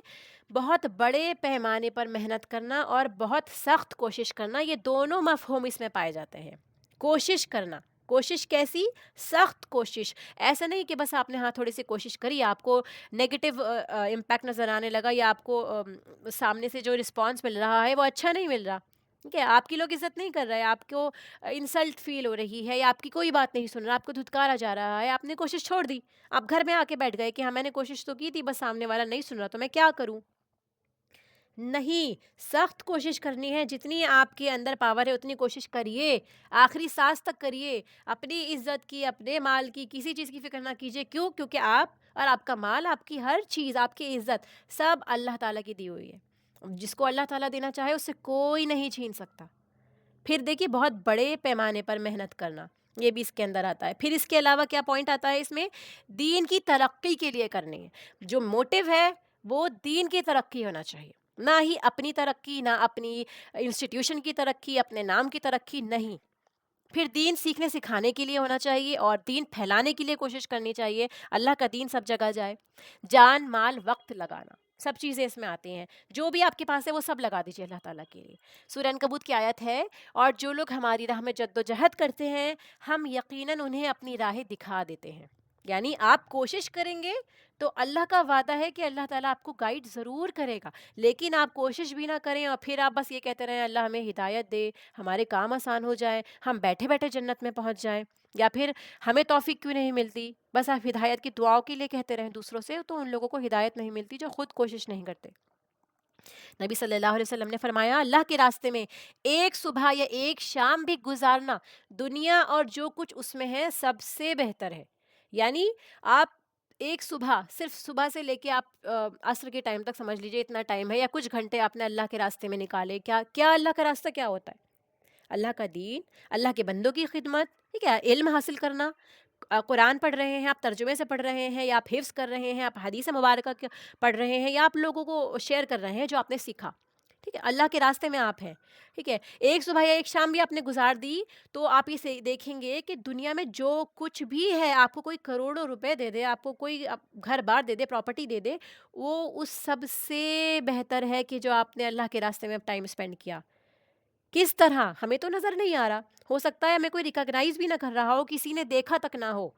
بہت بڑے پیمانے پر محنت کرنا اور بہت سخت کوشش کرنا، یہ دونوں مفہوم اس میں پائے جاتے ہیں۔ کوشش کرنا، کوشش کیسی؟ سخت کوشش۔ ایسا نہیں کہ بس آپ نے ہاں تھوڑی سی کوشش کری، آپ کو نیگیٹو امپیکٹ نظر آنے لگا، یا آپ کو سامنے سے جو رسپانس مل رہا ہے وہ اچھا نہیں مل رہا، ٹھیک ہے، آپ کی لوگ عزت نہیں کر رہے، آپ کو انسلٹ فیل ہو رہی ہے، یا آپ کی کوئی بات نہیں سن رہا، آپ کو دھتکارا جا رہا ہے، آپ نے کوشش چھوڑ دی، آپ گھر میں آ کے بیٹھ گئے کہ ہاں میں نے کوشش تو کی تھی، بس سامنے والا نہیں سن رہا تو میں کیا کروں؟ نہیں، سخت کوشش کرنی ہے، جتنی آپ کے اندر پاور ہے اتنی کوشش کریے، آخری سانس تک کریے، اپنی عزت کی، اپنے مال کی، کسی چیز کی فکر نہ کیجیے۔ کیوں؟ کیونکہ آپ اور آپ کا مال، آپ کی ہر چیز، آپ کی عزت سب اللہ تعالیٰ کی دی ہوئی ہے۔ جس کو اللہ تعالیٰ دینا چاہے اس سے کوئی نہیں چھین سکتا۔ پھر دیکھیے بہت بڑے پیمانے پر محنت کرنا، یہ بھی اس کے اندر آتا ہے۔ پھر اس کے علاوہ کیا پوائنٹ آتا ہے اس میں؟ دین کی ترقی کے لیے کرنی ہے، جو موٹیو ہے وہ دین کی ترقی ہونا چاہیے، نہ ہی اپنی ترقی، نہ اپنی انسٹیٹیوشن کی ترقی، اپنے نام کی ترقی نہیں۔ پھر دین سیکھنے سکھانے کے لیے ہونا چاہیے اور دین پھیلانے کے لیے کوشش کرنی چاہیے، اللہ کا دین سب جگہ جائے۔ جان مال وقت لگانا، سب چیزیں اس میں آتی ہیں، جو بھی آپ کے پاس ہے وہ سب لگا دیجیے اللہ تعالیٰ کے لیے۔ سورہ عنکبوت کی آیت ہے، اور جو لوگ ہماری راہ میں جد و جہد کرتے ہیں ہم یقیناً انہیں اپنی راہیں دکھا دیتے ہیں۔ یعنی آپ کوشش کریں گے تو اللہ کا وعدہ ہے کہ اللہ تعالیٰ آپ کو گائیڈ ضرور کرے گا، لیکن آپ کوشش بھی نہ کریں اور پھر آپ بس یہ کہتے رہیں اللہ ہمیں ہدایت دے، ہمارے کام آسان ہو جائے، ہم بیٹھے بیٹھے جنت میں پہنچ جائیں، یا پھر ہمیں توفیق کیوں نہیں ملتی، بس آپ ہدایت کی دعاؤں کے لیے کہتے رہیں دوسروں سے، تو ان لوگوں کو ہدایت نہیں ملتی جو خود کوشش نہیں کرتے۔ نبی صلی اللہ علیہ وسلم نے فرمایا اللہ کے راستے میں ایک صبح یا ایک شام بھی گزارنا دنیا اور جو کچھ اس میں ہے سب سے بہتر ہے۔ یعنی آپ ایک صبح، صرف صبح سے لے کے آپ عصر کے ٹائم تک سمجھ لیجئے اتنا ٹائم ہے، یا کچھ گھنٹے آپ نے اللہ کے راستے میں نکالے، کیا اللہ کا راستہ کیا ہوتا ہے؟ اللہ کا دین، اللہ کے بندوں کی خدمت، ٹھیک ہے، علم حاصل کرنا، قرآن پڑھ رہے ہیں آپ، ترجمے سے پڑھ رہے ہیں، یا آپ حفظ کر رہے ہیں، آپ حدیث مبارکہ پڑھ رہے ہیں، یا آپ لوگوں کو شیئر کر رہے ہیں جو آپ نے سیکھا، ٹھیک ہے، اللہ کے راستے میں آپ ہیں، ٹھیک ہے، ایک صبح یا ایک شام بھی آپ نے گزار دی تو آپ اسے دیکھیں گے کہ دنیا میں جو کچھ بھی ہے، آپ کو کوئی کروڑوں روپے دے دے، آپ کو کوئی گھر بار دے دے، پراپرٹی دے دے، وہ اس سب سے بہتر ہے کہ جو آپ نے اللہ کے راستے میں ٹائم اسپینڈ کیا۔ کس طرح ہمیں تو نظر نہیں آ رہا، ہو سکتا ہے ہمیں کوئی ریکگنائز بھی نہ کر رہا ہو، کسی نے دیکھا تک نہ ہو،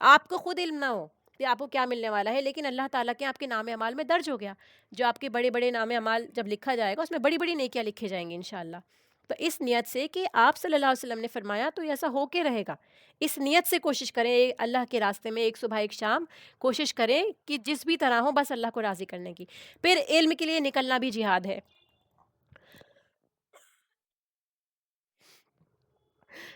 آپ کو خود علم نہ ہو کہ آپ کو کیا ملنے والا ہے، لیکن اللہ تعالیٰ کے آپ کے نام اعمال میں درج ہو گیا، جو آپ کے بڑے بڑے نام اعمال جب لکھا جائے گا اس میں بڑی بڑی نیکیاں لکھے جائیں گی انشاءاللہ۔ تو اس نیت سے کہ آپ صلی اللہ علیہ وسلم نے فرمایا تو ایسا ہو کے رہے گا، اس نیت سے کوشش کریں اللہ کے راستے میں ایک صبح ایک شام کوشش کریں کہ جس بھی طرح ہو بس اللہ کو راضی کرنے کی۔ پھر علم کے لیے نکلنا بھی جہاد ہے۔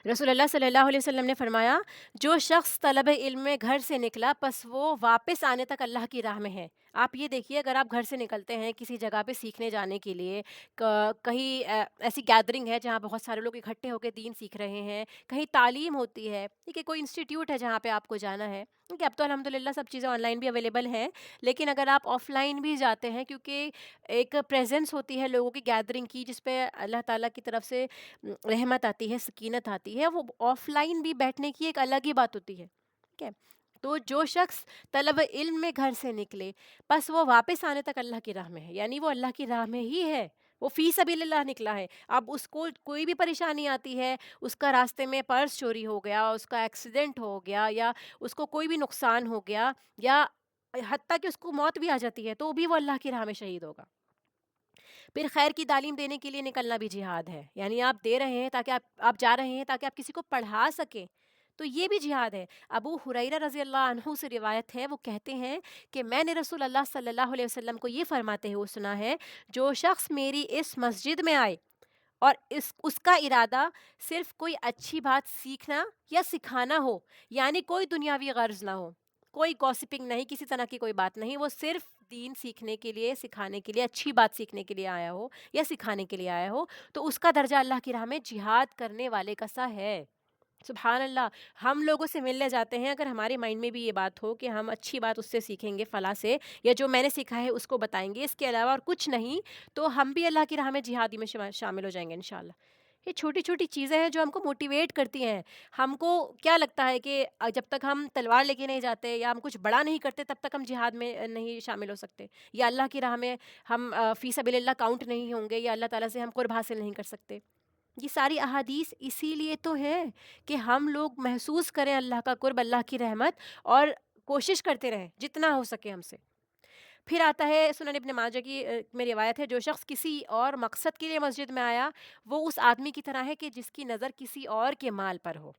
رسول اللہ صلی اللہ علیہ وسلم نے فرمایا جو شخص طلب علم میں گھر سے نکلا پس وہ واپس آنے تک اللہ کی راہ میں ہے، آپ یہ دیکھیے اگر آپ گھر سے نکلتے ہیں کسی جگہ پہ سیکھنے جانے کے لیے، کہیں ایسی گیدرنگ ہے جہاں بہت سارے لوگ اکٹھے ہو کے دین سیکھ رہے ہیں، کہیں تعلیم ہوتی ہے، ٹھیک ہے، کوئی انسٹیٹیوٹ ہے جہاں پہ آپ کو جانا ہے، ٹھیک ہے، اب تو الحمدللہ سب چیزیں آن لائن بھی اویلیبل ہیں، لیکن اگر آپ آف لائن بھی جاتے ہیں کیونکہ ایک پریزنس ہوتی ہے لوگوں کی گیدرنگ کی جس پہ اللہ تعالیٰ کی طرف سے رحمت آتی ہے، سکینت آتی ہے، وہ آف لائن بھی بیٹھنے کی ایک الگ ہی بات ہوتی ہے، ٹھیک ہے۔ تو جو شخص طلب علم میں گھر سے نکلے بس وہ واپس آنے تک اللہ کی راہ میں ہے، یعنی وہ اللہ کی راہ میں ہی ہے، وہ فی سبیل اللہ نکلا ہے، اب اس کو کوئی بھی پریشانی آتی ہے، اس کا راستے میں پرس چوری ہو گیا، اس کا ایکسیڈنٹ ہو گیا، یا اس کو کوئی بھی نقصان ہو گیا، یا حتیٰ کہ اس کو موت بھی آ جاتی ہے تو بھی وہ اللہ کی راہ میں شہید ہوگا۔ پھر خیر کی تعلیم دینے کے لیے نکلنا بھی جہاد ہے، یعنی آپ دے رہے ہیں تاکہ آپ جا رہے ہیں تاکہ آپ کسی کو پڑھا سکیں، تو یہ بھی جہاد ہے۔ ابو ہریرہ رضی اللہ عنہ سے روایت ہے، وہ کہتے ہیں کہ میں نے رسول اللہ صلی اللہ علیہ وسلم کو یہ فرماتے ہوئے سنا ہے، جو شخص میری اس مسجد میں آئے اور اس کا ارادہ صرف کوئی اچھی بات سیکھنا یا سکھانا ہو، یعنی کوئی دنیاوی غرض نہ ہو، کوئی گوسپنگ نہیں، کسی طرح کی کوئی بات نہیں، وہ صرف دین سیکھنے کے لیے، سکھانے کے لیے، اچھی بات سیکھنے کے لیے آیا ہو یا سکھانے کے لیے آیا ہو، تو اس کا درجہ اللہ کی راہ میں جہاد کرنے والے کا سا ہے۔ سبحان اللہ، ہم لوگوں سے ملنے جاتے ہیں، اگر ہمارے مائنڈ میں بھی یہ بات ہو کہ ہم اچھی بات اس سے سیکھیں گے فلاں سے، یا جو میں نے سیکھا ہے اس کو بتائیں گے، اس کے علاوہ اور کچھ نہیں، تو ہم بھی اللہ کی راہ میں جہادی میں شامل ہو جائیں گے انشاءاللہ۔ یہ چھوٹی چھوٹی چیزیں ہیں جو ہم کو موٹیویٹ کرتی ہیں۔ ہم کو کیا لگتا ہے کہ جب تک ہم تلوار لے کے نہیں جاتے یا ہم کچھ بڑا نہیں کرتے تب تک ہم جہاد میں نہیں شامل ہو سکتے، یا اللہ کی راہ میں ہم فی سبیل اللہ کاؤنٹ نہیں ہوں گے، یا اللہ تعالیٰ سے ہم قرب حاصل نہیں کر سکتے۔ یہ ساری احادیث اسی لیے تو ہے کہ ہم لوگ محسوس کریں اللہ کا قرب، اللہ کی رحمت، اور کوشش کرتے رہیں جتنا ہو سکے ہم سے۔ پھر آتا ہے سنن ابن ماجہ کی میں روایت ہے، جو شخص کسی اور مقصد کے لیے مسجد میں آیا وہ اس آدمی کی طرح ہے کہ جس کی نظر کسی اور کے مال پر ہو۔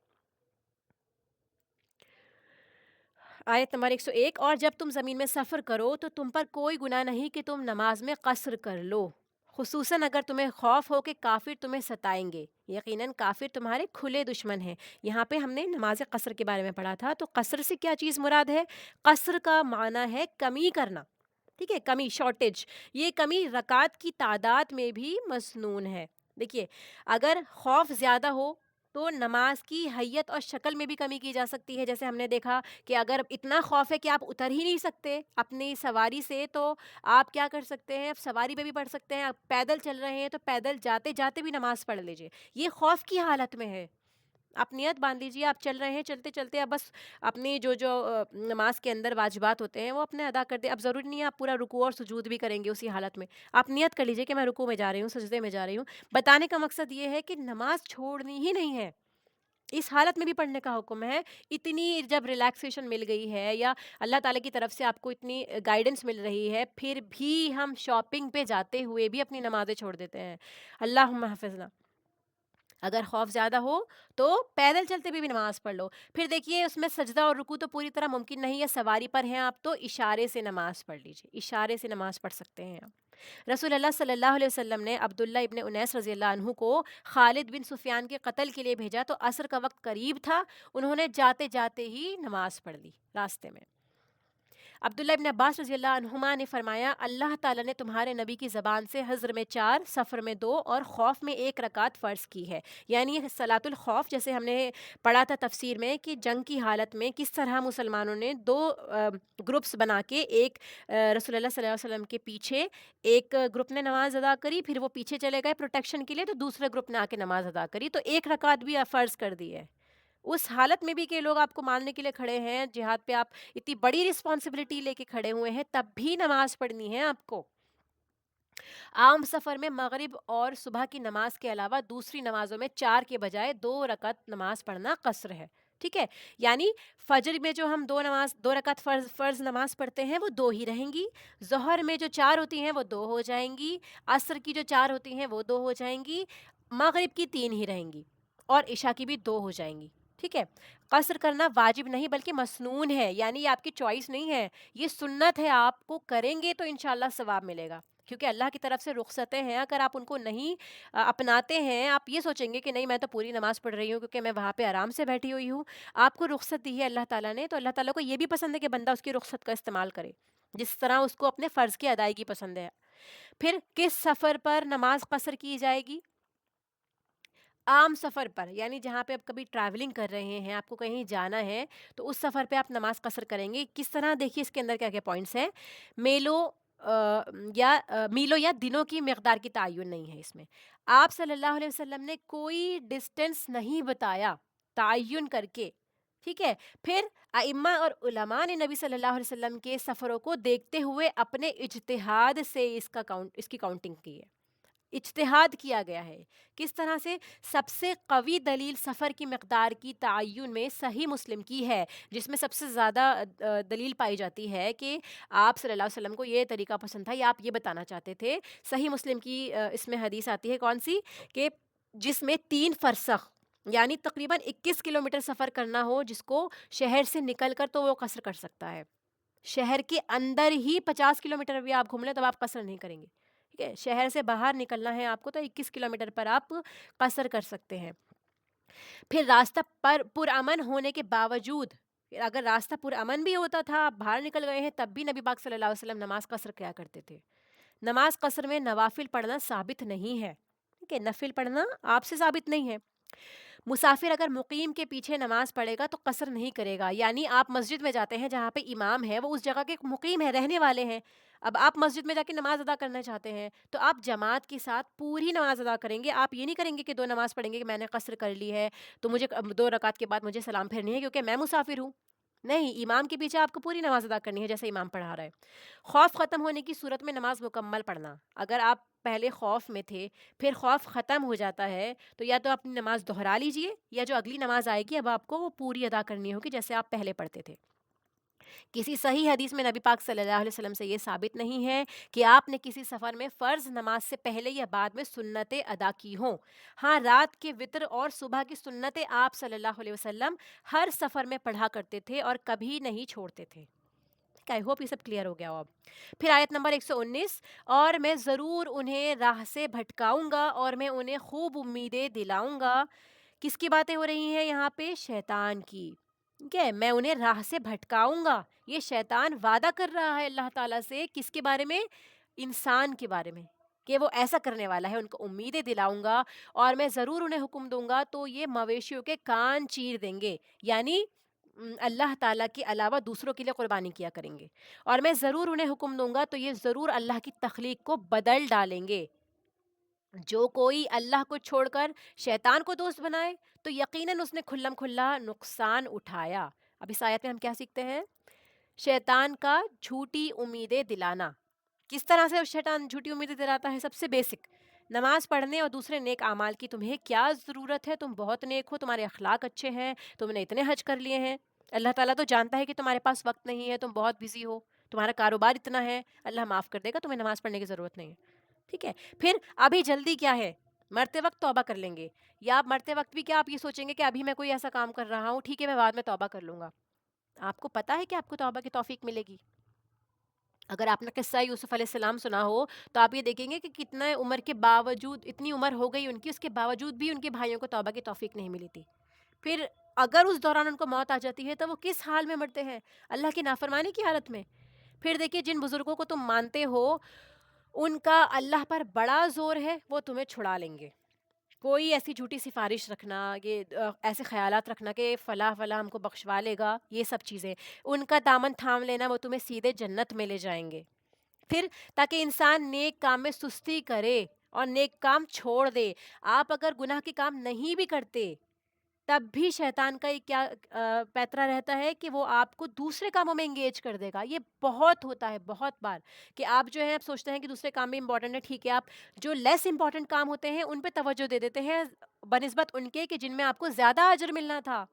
آیت نمبر 101، اور جب تم زمین میں سفر کرو تو تم پر کوئی گناہ نہیں کہ تم نماز میں قصر کر لو، خصوصاً اگر تمہیں خوف ہو کہ کافر تمہیں ستائیں گے، یقیناً کافر تمہارے کھلے دشمن ہیں۔ یہاں پہ ہم نے نماز قصر کے بارے میں پڑھا تھا، تو قصر سے کیا چیز مراد ہے؟ قصر کا معنی ہے کمی کرنا، ٹھیک ہے، کمی، شارٹیج۔ یہ کمی رکعات کی تعداد میں بھی مسنون ہے۔ دیکھیے، اگر خوف زیادہ ہو تو نماز کی حیت اور شکل میں بھی کمی کی جا سکتی ہے، جیسے ہم نے دیکھا کہ اگر اتنا خوف ہے کہ آپ اتر ہی نہیں سکتے اپنی سواری سے، تو آپ کیا کر سکتے ہیں؟ آپ سواری پہ بھی پڑھ سکتے ہیں، آپ پیدل چل رہے ہیں تو پیدل جاتے جاتے بھی نماز پڑھ لیجئے، یہ خوف کی حالت میں ہے۔ آپ نیت باندھ لیجیے، آپ چل رہے ہیں، چلتے چلتے آپ بس اپنی جو نماز کے اندر واجبات ہوتے ہیں وہ اپنے ادا کر دیں۔ اب ضروری نہیں ہے آپ پورا رکوع اور سجود بھی کریں گے اسی حالت میں، آپ نیت کر لیجیے کہ میں رکوع میں جا رہی ہوں، سجدے میں جا رہی ہوں۔ بتانے کا مقصد یہ ہے کہ نماز چھوڑنی ہی نہیں ہے، اس حالت میں بھی پڑھنے کا حکم ہے۔ اتنی جب ریلیکسیشن مل گئی ہے یا اللہ تعالیٰ کی طرف سے آپ کو اتنی گائیڈنس مل رہی ہے، پھر بھی ہم شاپنگ پہ جاتے ہوئے بھی اپنی نمازیں چھوڑ دیتے ہیں۔ اللہم حفظنا۔ اگر خوف زیادہ ہو تو پیدل چلتے بھی نماز پڑھ لو۔ پھر دیکھیے اس میں سجدہ اور رکوع تو پوری طرح ممکن نہیں ہے، سواری پر ہیں آپ تو اشارے سے نماز پڑھ لیجیے، اشارے سے نماز پڑھ سکتے ہیں آپ۔ رسول اللہ صلی اللہ علیہ وسلم نے عبداللہ ابن انیس رضی اللہ عنہ کو خالد بن سفیان کے قتل کے لیے بھیجا تو عصر کا وقت قریب تھا، انہوں نے جاتے جاتے ہی نماز پڑھ لی راستے میں۔ عبداللہ ابن عباس رضی اللہ عنہما نے فرمایا، اللہ تعالیٰ نے تمہارے نبی کی زبان سے حضر میں 4، سفر میں 2 اور خوف میں 1 رکعت فرض کی ہے، یعنی صلاۃ الخوف، جیسے ہم نے پڑھا تھا تفسیر میں کہ جنگ کی حالت میں کس طرح مسلمانوں نے 2 گروپس بنا کے، ایک رسول اللہ صلی اللہ علیہ وسلم کے پیچھے ایک گروپ نے نماز ادا کری، پھر وہ پیچھے چلے گئے پروٹیکشن کے لیے، تو دوسرے گروپ نے آ کے نماز ادا کری، تو 1 رکعت بھی فرض کر دی ہے۔ اس حالت میں بھی کہ لوگ آپ کو مارنے کے لیے کھڑے ہیں، جہاد پہ آپ اتنی بڑی رسپانسبلٹی لے کے کھڑے ہوئے ہیں، تب بھی نماز پڑھنی ہے آپ کو۔ عام سفر میں مغرب اور صبح کی نماز کے علاوہ دوسری نمازوں میں 4 کے بجائے 2 رکعت نماز پڑھنا قصر ہے، ٹھیک ہے، یعنی فجر میں جو ہم 2 رکعت فرض نماز پڑھتے ہیں وہ 2 ہی رہیں گی، ظہر میں جو 4 ہوتی ہیں وہ 2 ہو جائیں گی، عصر کی جو 4 ہوتی ہیں وہ 2 ہو جائیں گی، مغرب کی 3 ہی رہیں گی، اور عشاء کی بھی 2 ہو جائیں گی، ٹھیک ہے۔ قصر کرنا واجب نہیں بلکہ مسنون ہے، یعنی یہ آپ کی چوائس نہیں ہے، یہ سنت ہے، آپ کو کریں گے تو انشاءاللہ ثواب ملے گا، کیونکہ اللہ کی طرف سے رخصتیں ہیں، اگر آپ ان کو نہیں اپناتے ہیں، آپ یہ سوچیں گے کہ نہیں میں تو پوری نماز پڑھ رہی ہوں کیونکہ میں وہاں پہ آرام سے بیٹھی ہوئی ہوں، آپ کو رخصت دی ہے اللہ تعالیٰ نے، تو اللہ تعالیٰ کو یہ بھی پسند ہے کہ بندہ اس کی رخصت کا استعمال کرے۔ جس طرح اس کو اپنے فرض کی ادائیگی پسند ہے۔ پھر کس سفر پر نماز قصر کی جائے گی؟ عام سفر پر، یعنی جہاں پہ آپ کبھی ٹریولنگ کر رہے ہیں، آپ کو کہیں جانا ہے، تو اس سفر پہ آپ نماز قصر کریں گے۔ کس طرح؟ دیکھیے اس کے اندر کیا کیا پوائنٹس ہیں۔ میلوں میلوں یا دنوں کی مقدار کی تعین نہیں ہے اس میں۔ آپ صلی اللہ علیہ وسلم نے کوئی ڈسٹینس نہیں بتایا تعین کر کے، ٹھیک ہے۔ پھر ائمہ اور علماء نے نبی صلی اللہ علیہ وسلم کے سفروں کو دیکھتے ہوئے اپنے اجتہاد سے اس کی کاؤنٹنگ کی ہے، اجتہاد کیا گیا ہے۔ کس طرح سے؟ سب سے قوی دلیل سفر کی مقدار کی تعین میں صحیح مسلم کی ہے، جس میں سب سے زیادہ دلیل پائی جاتی ہے کہ آپ صلی اللہ علیہ وسلم کو یہ طریقہ پسند تھا یا آپ یہ بتانا چاہتے تھے۔ صحیح مسلم کی اس میں حدیث آتی ہے، کون سی؟ کہ جس میں 3 فرسخ یعنی تقریباً 21 کلومیٹر سفر کرنا ہو، جس کو شہر سے نکل کر تو وہ قصر کر سکتا ہے۔ شہر کے اندر ہی 50 کلومیٹر بھی آپ گھوم لیں تب آپ قصر نہیں کریں گے، ٹھیک ہے۔ شہر سے باہر نکلنا ہے آپ کو تو 21 کلومیٹر پر آپ قصر کر سکتے ہیں۔ پھر راستہ پر پرامن ہونے کے باوجود، اگر راستہ پرامن بھی ہوتا تھا، آپ باہر نکل گئے ہیں، تب بھی نبی پاک صلی اللہ علیہ وسلم نماز قصر کیا کرتے تھے۔ نماز قصر میں نوافل پڑھنا ثابت نہیں ہے، ٹھیک ہے، نفل پڑھنا آپ سے ثابت نہیں ہے۔ مسافر اگر مقیم کے پیچھے نماز پڑھے گا تو قصر نہیں کرے گا، یعنی آپ مسجد میں جاتے ہیں جہاں پہ امام ہے، وہ اس جگہ کے مقیم ہے، رہنے والے ہیں۔ اب آپ مسجد میں جا کے نماز ادا کرنا چاہتے ہیں تو آپ جماعت کے ساتھ پوری نماز ادا کریں گے۔ آپ یہ نہیں کریں گے کہ 2 نماز پڑھیں گے کہ میں نے قصر کر لی ہے تو مجھے 2 رکعت کے بعد مجھے سلام پھیرنی ہے کیونکہ میں مسافر ہوں۔ نہیں، امام کے پیچھے آپ کو پوری نماز ادا کرنی ہے جیسے امام پڑھا رہا ہے۔ خوف ختم ہونے کی صورت میں نماز مکمل پڑھنا، اگر آپ پہلے خوف میں تھے، پھر خوف ختم ہو جاتا ہے تو یا تو اپنی نماز دہرا لیجئے، یا جو اگلی نماز آئے گی اب آپ کو وہ پوری ادا کرنی ہوگی جیسے آپ پہلے پڑھتے تھے۔ کسی صحیح حدیث میں نبی پاک صلی اللہ علیہ وسلم سے یہ ثابت نہیں ہے کہ آپ نے کسی سفر میں فرض نماز سے پہلے یا بعد میں سنتیں ادا کی ہوں۔ ہاں، رات کے وتر اور صبح کی سنتیں آپ صلی اللہ علیہ وسلم ہر سفر میں پڑھا کرتے تھے اور کبھی نہیں چھوڑتے تھے۔ آئی ہوپ یہ سب کلیئر ہو گیا ہو اب۔ پھر آیت نمبر 119، اور میں ضرور انہیں راہ سے بھٹکاؤں گا اور میں انہیں خوب امیدیں دلاؤں گا۔ کس کی باتیں ہو رہی ہیں یہاں پہ؟ شیطان کی، ٹھیک ہے۔ میں انہیں راہ سے بھٹکاؤں گا، یہ شیطان وعدہ کر رہا ہے اللہ تعالیٰ سے، کس کے بارے میں؟ انسان کے بارے میں، کہ وہ ایسا کرنے والا ہے۔ ان کو امیدیں دلاؤں گا اور میں ضرور انہیں حکم دوں گا تو یہ مویشیوں کے کان چیر دیں گے، یعنی اللہ تعالیٰ کے علاوہ دوسروں کے لیے قربانی کیا کریں گے۔ اور میں ضرور انہیں حکم دوں گا تو یہ ضرور اللہ کی تخلیق کو بدل ڈالیں گے۔ جو کوئی اللہ کو چھوڑ کر شیطان کو دوست بنائے تو یقیناً اس نے کھلم کھلا نقصان اٹھایا۔ اب اس آیت میں ہم کیا سیکھتے ہیں؟ شیطان کا جھوٹی امیدیں دلانا۔ کس طرح سے شیطان جھوٹی امیدیں دلاتا ہے؟ سب سے بیسک، نماز پڑھنے اور دوسرے نیک اعمال کی تمہیں کیا ضرورت ہے؟ تم بہت نیک ہو، تمہارے اخلاق اچھے ہیں، تم نے اتنے حج کر لیے ہیں، اللہ تعالیٰ تو جانتا ہے کہ تمہارے پاس وقت نہیں ہے، تم بہت بزی ہو، تمہارا کاروبار اتنا ہے، اللہ معاف کر دے گا، تمہیں نماز پڑھنے کی ضرورت نہیں ہے، ٹھیک ہے۔ پھر ابھی جلدی کیا ہے؟ مرتے وقت توبہ کر لیں گے، یا آپ مرتے وقت بھی کیا آپ یہ سوچیں گے کہ ابھی میں کوئی ایسا کام کر رہا ہوں، ٹھیک ہے میں بعد میں توبہ کر لوں گا؟ آپ کو پتا ہے کہ آپ کو توبہ کی توفیق ملے گی؟ اگر آپ نے قصہ یوسف علیہ السلام سنا ہو تو آپ یہ دیکھیں گے کہ کتنا عمر کے باوجود، اتنی عمر ہو گئی ان کی، اس کے باوجود بھی ان کے بھائیوں کو توبہ کی توفیق نہیں ملی تھی۔ پھر اگر اس دوران ان کو موت آ جاتی ہے تو وہ کس حال میں مرتے ہیں؟ اللہ کی نافرمانی کی حالت میں۔ پھر دیکھیے جن بزرگوں کو تم مانتے ہو ان کا اللہ پر بڑا زور ہے، وہ تمہیں چھڑا لیں گے۔ کوئی ایسی جھوٹی سفارش رکھنا، یہ ایسے خیالات رکھنا کہ فلاں فلاں ہم کو بخشوا لے گا، یہ سب چیزیں ان کا دامن تھام لینا، وہ تمہیں سیدھے جنت میں لے جائیں گے۔ پھر تاکہ انسان نیک کام میں سستی کرے اور نیک کام چھوڑ دے۔ آپ اگر گناہ کے کام نہیں بھی کرتے تب بھی شیطان کا یہ کیا پیترا رہتا ہے کہ وہ آپ کو دوسرے کاموں میں انگیج کر دے گا۔ یہ بہت ہوتا ہے، بہت بار، کہ آپ جو ہے آپ سوچتے ہیں کہ دوسرے کام بھی امپورٹنٹ ہے، ٹھیک ہے، آپ جو لیس امپورٹنٹ کام ہوتے ہیں ان پہ توجہ دے دیتے ہیں بنسبت ان کے کہ جن میں آپ کو زیادہ اجر ملنا تھا،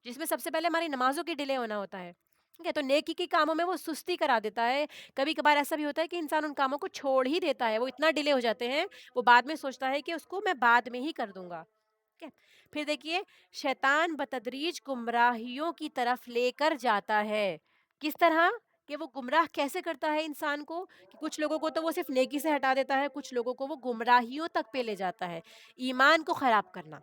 جس میں سب سے پہلے ہماری نمازوں کی ڈیلے ہونا ہوتا ہے، ٹھیک ہے۔ تو نیکی کے کاموں میں وہ سستی کرا دیتا ہے۔ کبھی کبھار ایسا بھی ہوتا ہے کہ انسان ان کاموں کو چھوڑ ہی دیتا ہے، وہ اتنا ڈیلے ہو جاتے ہیں، وہ بعد میں سوچتا ہے کہ اس کو میں بعد میں ہی کر دوں گا، ٹھیک ہے۔ پھر دیکھیے شیطان بتدریج گمراہیوں کی طرف لے کر جاتا ہے۔ کس طرح؟ کہ وہ گمراہ کیسے کرتا ہے انسان کو، کہ کچھ لوگوں کو تو وہ صرف نیکی سے ہٹا دیتا ہے، کچھ لوگوں کو وہ گمراہیوں تک پہ لے جاتا ہے۔ ایمان کو خراب کرنا،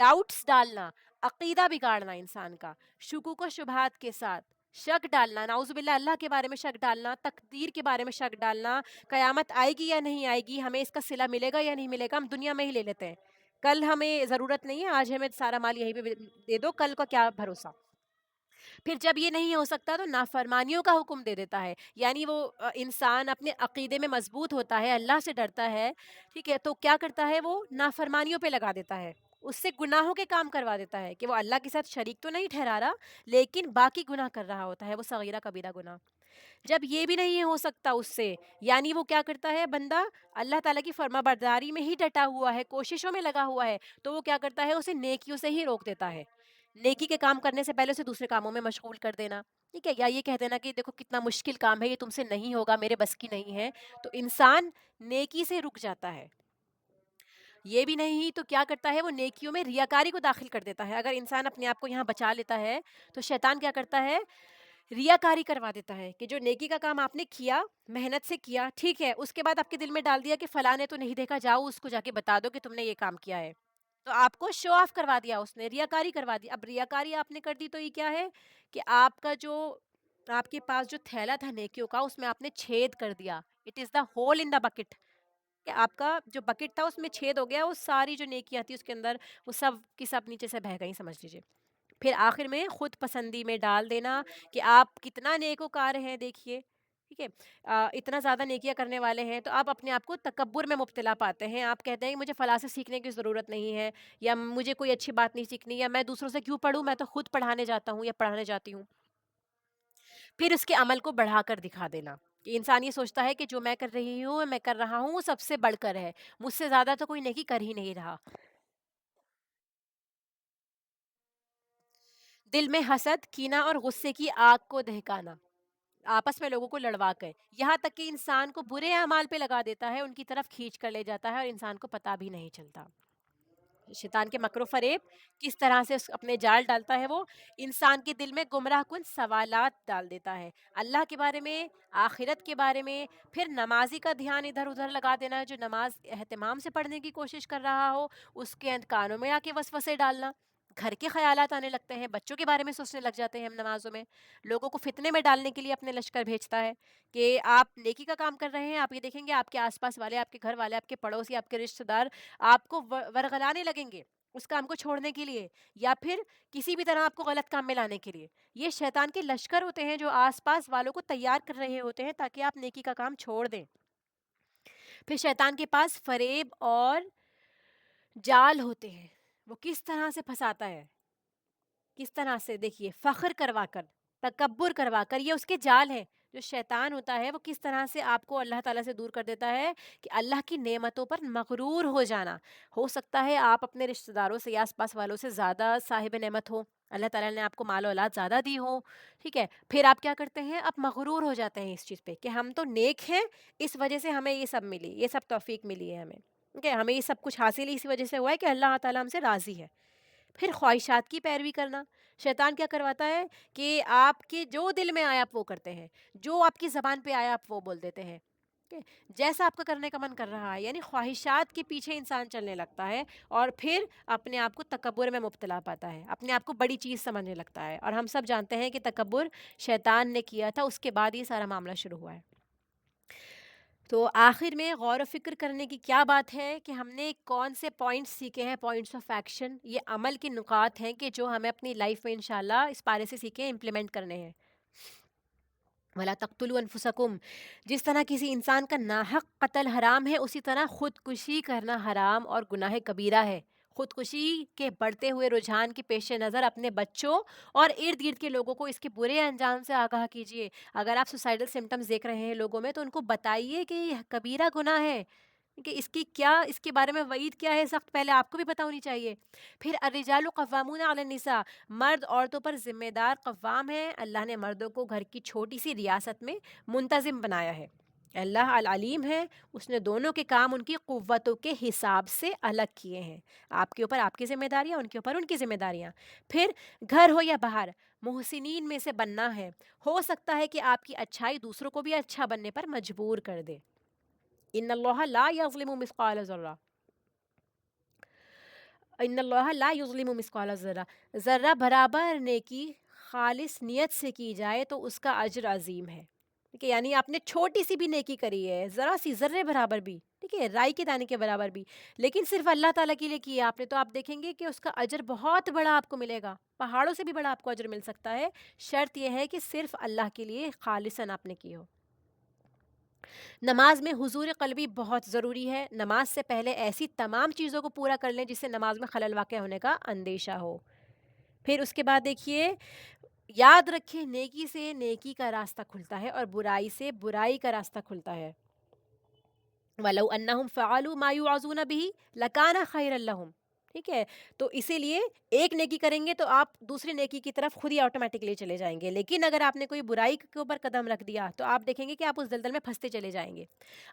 ڈاؤٹس ڈالنا، عقیدہ بگاڑنا انسان کا، شکوک و شبہات کے ساتھ، شک ڈالنا، نعوذ باللہ اللہ کے بارے میں شک ڈالنا، تقدیر کے بارے میں شک ڈالنا، قیامت آئے گی یا نہیں آئے گی، ہمیں اس کا صلہ ملے گا یا نہیں ملے گا، ہم دنیا میں ہی لے لیتے ہیں، کل ہمیں ضرورت نہیں ہے، آج ہمیں سارا مال یہیں پہ دے دو، کل کا کیا بھروسہ۔ پھر جب یہ نہیں ہو سکتا تو نافرمانیوں کا حکم دے دیتا ہے، یعنی وہ انسان اپنے عقیدے میں مضبوط ہوتا ہے، اللہ سے ڈرتا ہے، ٹھیک ہے، تو کیا کرتا ہے وہ نافرمانیوں پہ لگا دیتا ہے، اس سے گناہوں کے کام کروا دیتا ہے کہ وہ اللہ کے ساتھ شریک تو نہیں ٹھہرا رہا لیکن باقی گناہ کر رہا ہوتا ہے، وہ صغیرہ کبیرہ گناہ۔ جب یہ بھی نہیں ہو سکتا اس سے، یعنی وہ کیا کرتا ہے بندہ اللہ تعالیٰ کی فرما برداری میں ہی ڈٹا ہوا ہے، کوششوں میں لگا ہوا ہے، تو وہ کیا کرتا ہے اسے نیکیوں سے ہی روک دیتا ہے، نیکی کے کام کرنے سے پہلے اسے دوسرے کاموں میں مشغول کر دینا، ٹھیک ہے، یا یہ کہہ دینا کہ دیکھو کتنا مشکل کام ہے، یہ تم سے نہیں ہوگا، میرے بس کی نہیں ہے، تو انسان نیکی سے رک جاتا ہے۔ یہ بھی نہیں تو کیا کرتا ہے وہ نیکیوں میں ریاکاری کو داخل کر دیتا ہے، اگر انسان اپنے آپ کو یہاں بچا لیتا ہے تو شیطان کیا کرتا ہے، ریاکاری کروا دیتا ہے کہ جو نیکی کا کام آپ نے کیا، محنت سے کیا، ٹھیک ہے، اس کے بعد آپ کے دل میں ڈال دیا کہ فلاں نے تو نہیں دیکھا، جاؤ اس کو جا کے بتا دو کہ تم نے یہ کام کیا ہے، تو آپ کو شو آف کروا دیا، اس نے ریاکاری کروا دی، اب ریاکاری آپ نے کر دی تو یہ کیا ہے کہ آپ کا جو آپ کے پاس جو تھیلا تھا نیکیوں کا اس میں آپ نے چھید کر دیا، it is the whole in the bucket, کہ آپ کا جو بکٹ تھا اس میں چھید ہو گیا، وہ ساری جو نیکیاں تھی اس کے اندر وہ سب کی سب نیچے سے بہہ گئی، سمجھ لیجیے۔ پھر آخر میں خود پسندی میں ڈال دینا کہ آپ کتنا نیکوکار ہیں، دیکھیے، ٹھیک ہے، اتنا زیادہ نیکیاں کرنے والے ہیں تو آپ اپنے آپ کو تکبر میں مبتلا پاتے ہیں، آپ کہتے ہیں کہ مجھے فلاں سے سیکھنے کی ضرورت نہیں ہے، یا مجھے کوئی اچھی بات نہیں سیکھنی، یا میں دوسروں سے کیوں پڑھوں، میں تو خود پڑھانے جاتا ہوں یا پڑھانے جاتی ہوں۔ پھر اس کے عمل کو بڑھا کر دکھا دینا کہ انسان یہ سوچتا ہے کہ جو میں کر رہی ہوں میں کر رہا ہوں وہ سب سے بڑھ کر ہے، مجھ سے زیادہ تو کوئی نیکی کر ہی نہیں رہا، دل میں حسد، کینہ اور غصے کی آگ کو دہکانا، آپس میں لوگوں کو لڑوا کر، یہاں تک کہ انسان کو برے اعمال پہ لگا دیتا ہے، ان کی طرف کھینچ کر لے جاتا ہے اور انسان کو پتہ بھی نہیں چلتا۔ شیطان کے مکر و فریب کس طرح سے اپنے جال ڈالتا ہے، وہ انسان کے دل میں گمراہ کن سوالات ڈال دیتا ہے، اللہ کے بارے میں، آخرت کے بارے میں، پھر نمازی کا دھیان ادھر ادھر لگا دینا، جو نماز اہتمام سے پڑھنے کی کوشش کر رہا ہو اس کے کانوں میں آ کے وسوسے ڈالنا، گھر کے خیالات آنے لگتے ہیں، بچوں کے بارے میں سوچنے لگ جاتے ہیں ہم نمازوں میں، لوگوں کو فتنے میں ڈالنے کے لیے اپنے لشکر بھیجتا ہے کہ آپ نیکی کا کام کر رہے ہیں، آپ یہ دیکھیں گے آپ کے آس پاس والے، آپ کے گھر والے، آپ کے پڑوسی، آپ کے رشتہ دار آپ کو ورغلانے لگیں گے اس کام کو چھوڑنے کے لیے، یا پھر کسی بھی طرح آپ کو غلط کام میں لانے کے لیے، یہ شیطان کے لشکر ہوتے ہیں جو آس پاس والوں کو تیار کر رہے ہوتے ہیں تاکہ آپ نیکی کا کام چھوڑ دیں۔ پھر شیطان کے پاس فریب اور جال ہوتے ہیں، وہ کس طرح سے پھنساتا ہے، کس طرح سے، دیکھیے، فخر کروا کر، تکبر کروا کر، یہ اس کے جال ہیں، جو شیطان ہوتا ہے وہ کس طرح سے آپ کو اللہ تعالیٰ سے دور کر دیتا ہے کہ اللہ کی نعمتوں پر مغرور ہو جانا، ہو سکتا ہے آپ اپنے رشتہ داروں سے یا آس پاس والوں سے زیادہ صاحب نعمت ہو، اللہ تعالیٰ نے آپ کو مال و اولاد زیادہ دی ہو، ٹھیک ہے، پھر آپ کیا کرتے ہیں، آپ مغرور ہو جاتے ہیں اس چیز پہ کہ ہم تو نیک ہیں، اس وجہ سے ہمیں یہ سب ملی، یہ سب توفیق ملی ہے ہمیں، ٹھیک ہے، ہمیں یہ سب کچھ حاصل اسی وجہ سے ہوا ہے کہ اللہ تعالیٰ ہم سے راضی ہے۔ پھر خواہشات کی پیروی کرنا، شیطان کیا کرواتا ہے کہ آپ کے جو دل میں آیا آپ وہ کرتے ہیں، جو آپ کی زبان پہ آیا آپ وہ بول دیتے ہیں، ٹھیک ہے؟ جیسا آپ کا کرنے کا من کر رہا ہے، یعنی خواہشات کے پیچھے انسان چلنے لگتا ہے اور پھر اپنے آپ کو تکبر میں مبتلا پاتا ہے، اپنے آپ کو بڑی چیز سمجھنے لگتا ہے، اور ہم سب جانتے ہیں کہ تکبر شیطان نے کیا تھا، اس کے بعد یہ سارا معاملہ شروع ہوا ہے۔ تو آخر میں غور و فکر کرنے کی کیا بات ہے کہ ہم نے کون سے پوائنٹس سیکھے ہیں، پوائنٹس آف ایکشن، یہ عمل کے نکات ہیں کہ جو ہمیں اپنی لائف میں انشاءاللہ اس پارے سے سیکھیں، امپلیمنٹ کرنے ہیں۔ وَلَا تَقْتُلُوا أَنفُسَكُمْ، جس طرح کسی انسان کا ناحق قتل حرام ہے اسی طرح خودکشی کرنا حرام اور گناہ کبیرہ ہے۔ خودکشی کے بڑھتے ہوئے رجحان کے پیش نظر اپنے بچوں اور ارد گرد کے لوگوں کو اس کے برے انجام سے آگاہ کیجیے۔ اگر آپ سوسائڈل سمٹمز دیکھ رہے ہیں لوگوں میں تو ان کو بتائیے کہ یہ کبیرہ گناہ ہے، کہ اس کی کیا، اس کے بارے میں وعید کیا ہے سخت، پہلے آپ کو بھی پتہ ہونی چاہیے۔ پھر الرجال قوامون علی النساء، مرد عورتوں پر ذمہ دار قوام ہے، اللہ نے مردوں کو گھر کی چھوٹی سی ریاست میں منتظم بنایا ہے، اللہ العلیم ہے، اس نے دونوں کے کام ان کی قوتوں کے حساب سے الگ کیے ہیں، آپ کے اوپر آپ کی ذمہ داریاں، ان کے اوپر ان کی ذمہ داریاں۔ پھر گھر ہو یا باہر محسنین میں سے بننا ہے، ہو سکتا ہے کہ آپ کی اچھائی دوسروں کو بھی اچھا بننے پر مجبور کر دے۔ ان اللہ لا یظلم مثقال ذرہ، ان اللہ لا یظلم مثقال ذرہ، ذرہ برابر نیکی خالص نیت سے کی جائے تو اس کا اجر عظیم ہے. ٹھیک ہے، یعنی آپ نے چھوٹی سی بھی نیکی کری ہے، ذرا سی ذرے برابر بھی، ٹھیک ہے، رائی کے دانے کے برابر بھی، لیکن صرف اللہ تعالیٰ کے لیے کیا آپ نے، تو آپ دیکھیں گے کہ اس کا اجر بہت بڑا آپ کو ملے گا، پہاڑوں سے بھی بڑا آپ کو اجر مل سکتا ہے. شرط یہ ہے کہ صرف اللہ کے لیے خالصاً آپ نے کی ہو. نماز میں حضور قلبی بہت ضروری ہے. نماز سے پہلے ایسی تمام چیزوں کو پورا کر لیں جس سے نماز میں خلل واقع ہونے کا اندیشہ ہو. پھر اس کے بعد دیکھیے، یاد رکھیں نیکی سے نیکی کا راستہ کھلتا ہے اور برائی سے برائی کا راستہ کھلتا ہے. وَلَوْ أَنَّهُمْ فَعَلُوا مَا يُوعَظُونَ بِهِ لَكَانَ خَيْرًا لَهُمْ. ٹھیک ہے، تو اسی لیے ایک نیکی کریں گے تو آپ دوسری نیکی کی طرف خود ہی آٹومیٹکلی چلے جائیں گے، لیکن اگر آپ نے کوئی برائی کے اوپر قدم رکھ دیا تو آپ دیکھیں گے کہ آپ اس دلدل میں پھنستے چلے جائیں گے.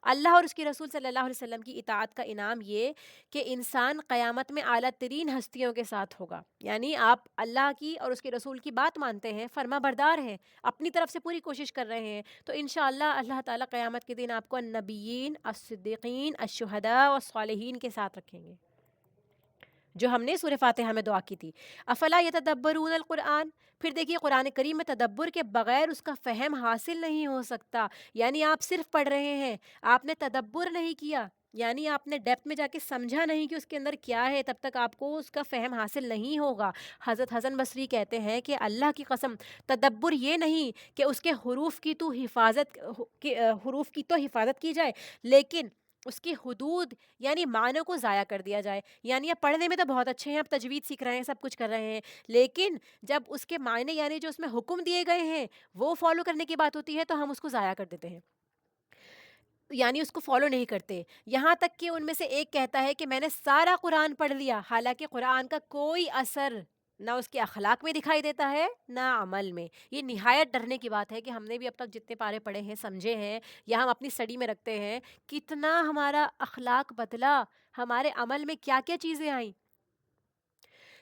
اللہ اور اس کے رسول صلی اللہ علیہ وسلم کی اطاعت کا انعام یہ کہ انسان قیامت میں اعلیٰ ترین ہستیوں کے ساتھ ہوگا. یعنی آپ اللہ کی اور اس کے رسول کی بات مانتے ہیں، فرما بردار ہیں، اپنی طرف سے پوری کوشش کر رہے ہیں، تو انشاءاللہ اللہ تعالیٰ قیامت کے دن آپ کو النبیین، الصدیقین، الشہداء اور الصالحین کے ساتھ رکھیں گے، جو ہم نے سورہ فاتحہ میں دعا کی تھی. افلا یتدبرون القرآن. پھر دیکھیے قرآن کریم میں تدبر کے بغیر اس کا فہم حاصل نہیں ہو سکتا. یعنی آپ صرف پڑھ رہے ہیں، آپ نے تدبر نہیں کیا، یعنی آپ نے ڈیپتھ میں جا کے سمجھا نہیں کہ اس کے اندر کیا ہے، تب تک آپ کو اس کا فہم حاصل نہیں ہوگا. حضرت حسن بصری کہتے ہیں کہ اللہ کی قسم، تدبر یہ نہیں کہ اس کے حروف کی تو حفاظت کی جائے، لیکن اس کی حدود یعنی معنی کو ضائع کر دیا جائے. یعنی آپ پڑھنے میں تو بہت اچھے ہیں، آپ تجوید سیکھ رہے ہیں، سب کچھ کر رہے ہیں، لیکن جب اس کے معنی یعنی جو اس میں حکم دیے گئے ہیں وہ فالو کرنے کی بات ہوتی ہے تو ہم اس کو ضائع کر دیتے ہیں، یعنی اس کو فالو نہیں کرتے. یہاں تک کہ ان میں سے ایک کہتا ہے کہ میں نے سارا قرآن پڑھ لیا، حالانکہ قرآن کا کوئی اثر نہ اس کے اخلاق میں دکھائی دیتا ہے نہ عمل میں. یہ نہایت ڈرنے کی بات ہے کہ ہم نے بھی اب تک جتنے پارے پڑھے ہیں، سمجھے ہیں یا ہم اپنی اسٹڈی میں رکھتے ہیں، کتنا ہمارا اخلاق بدلا، ہمارے عمل میں کیا کیا چیزیں آئیں.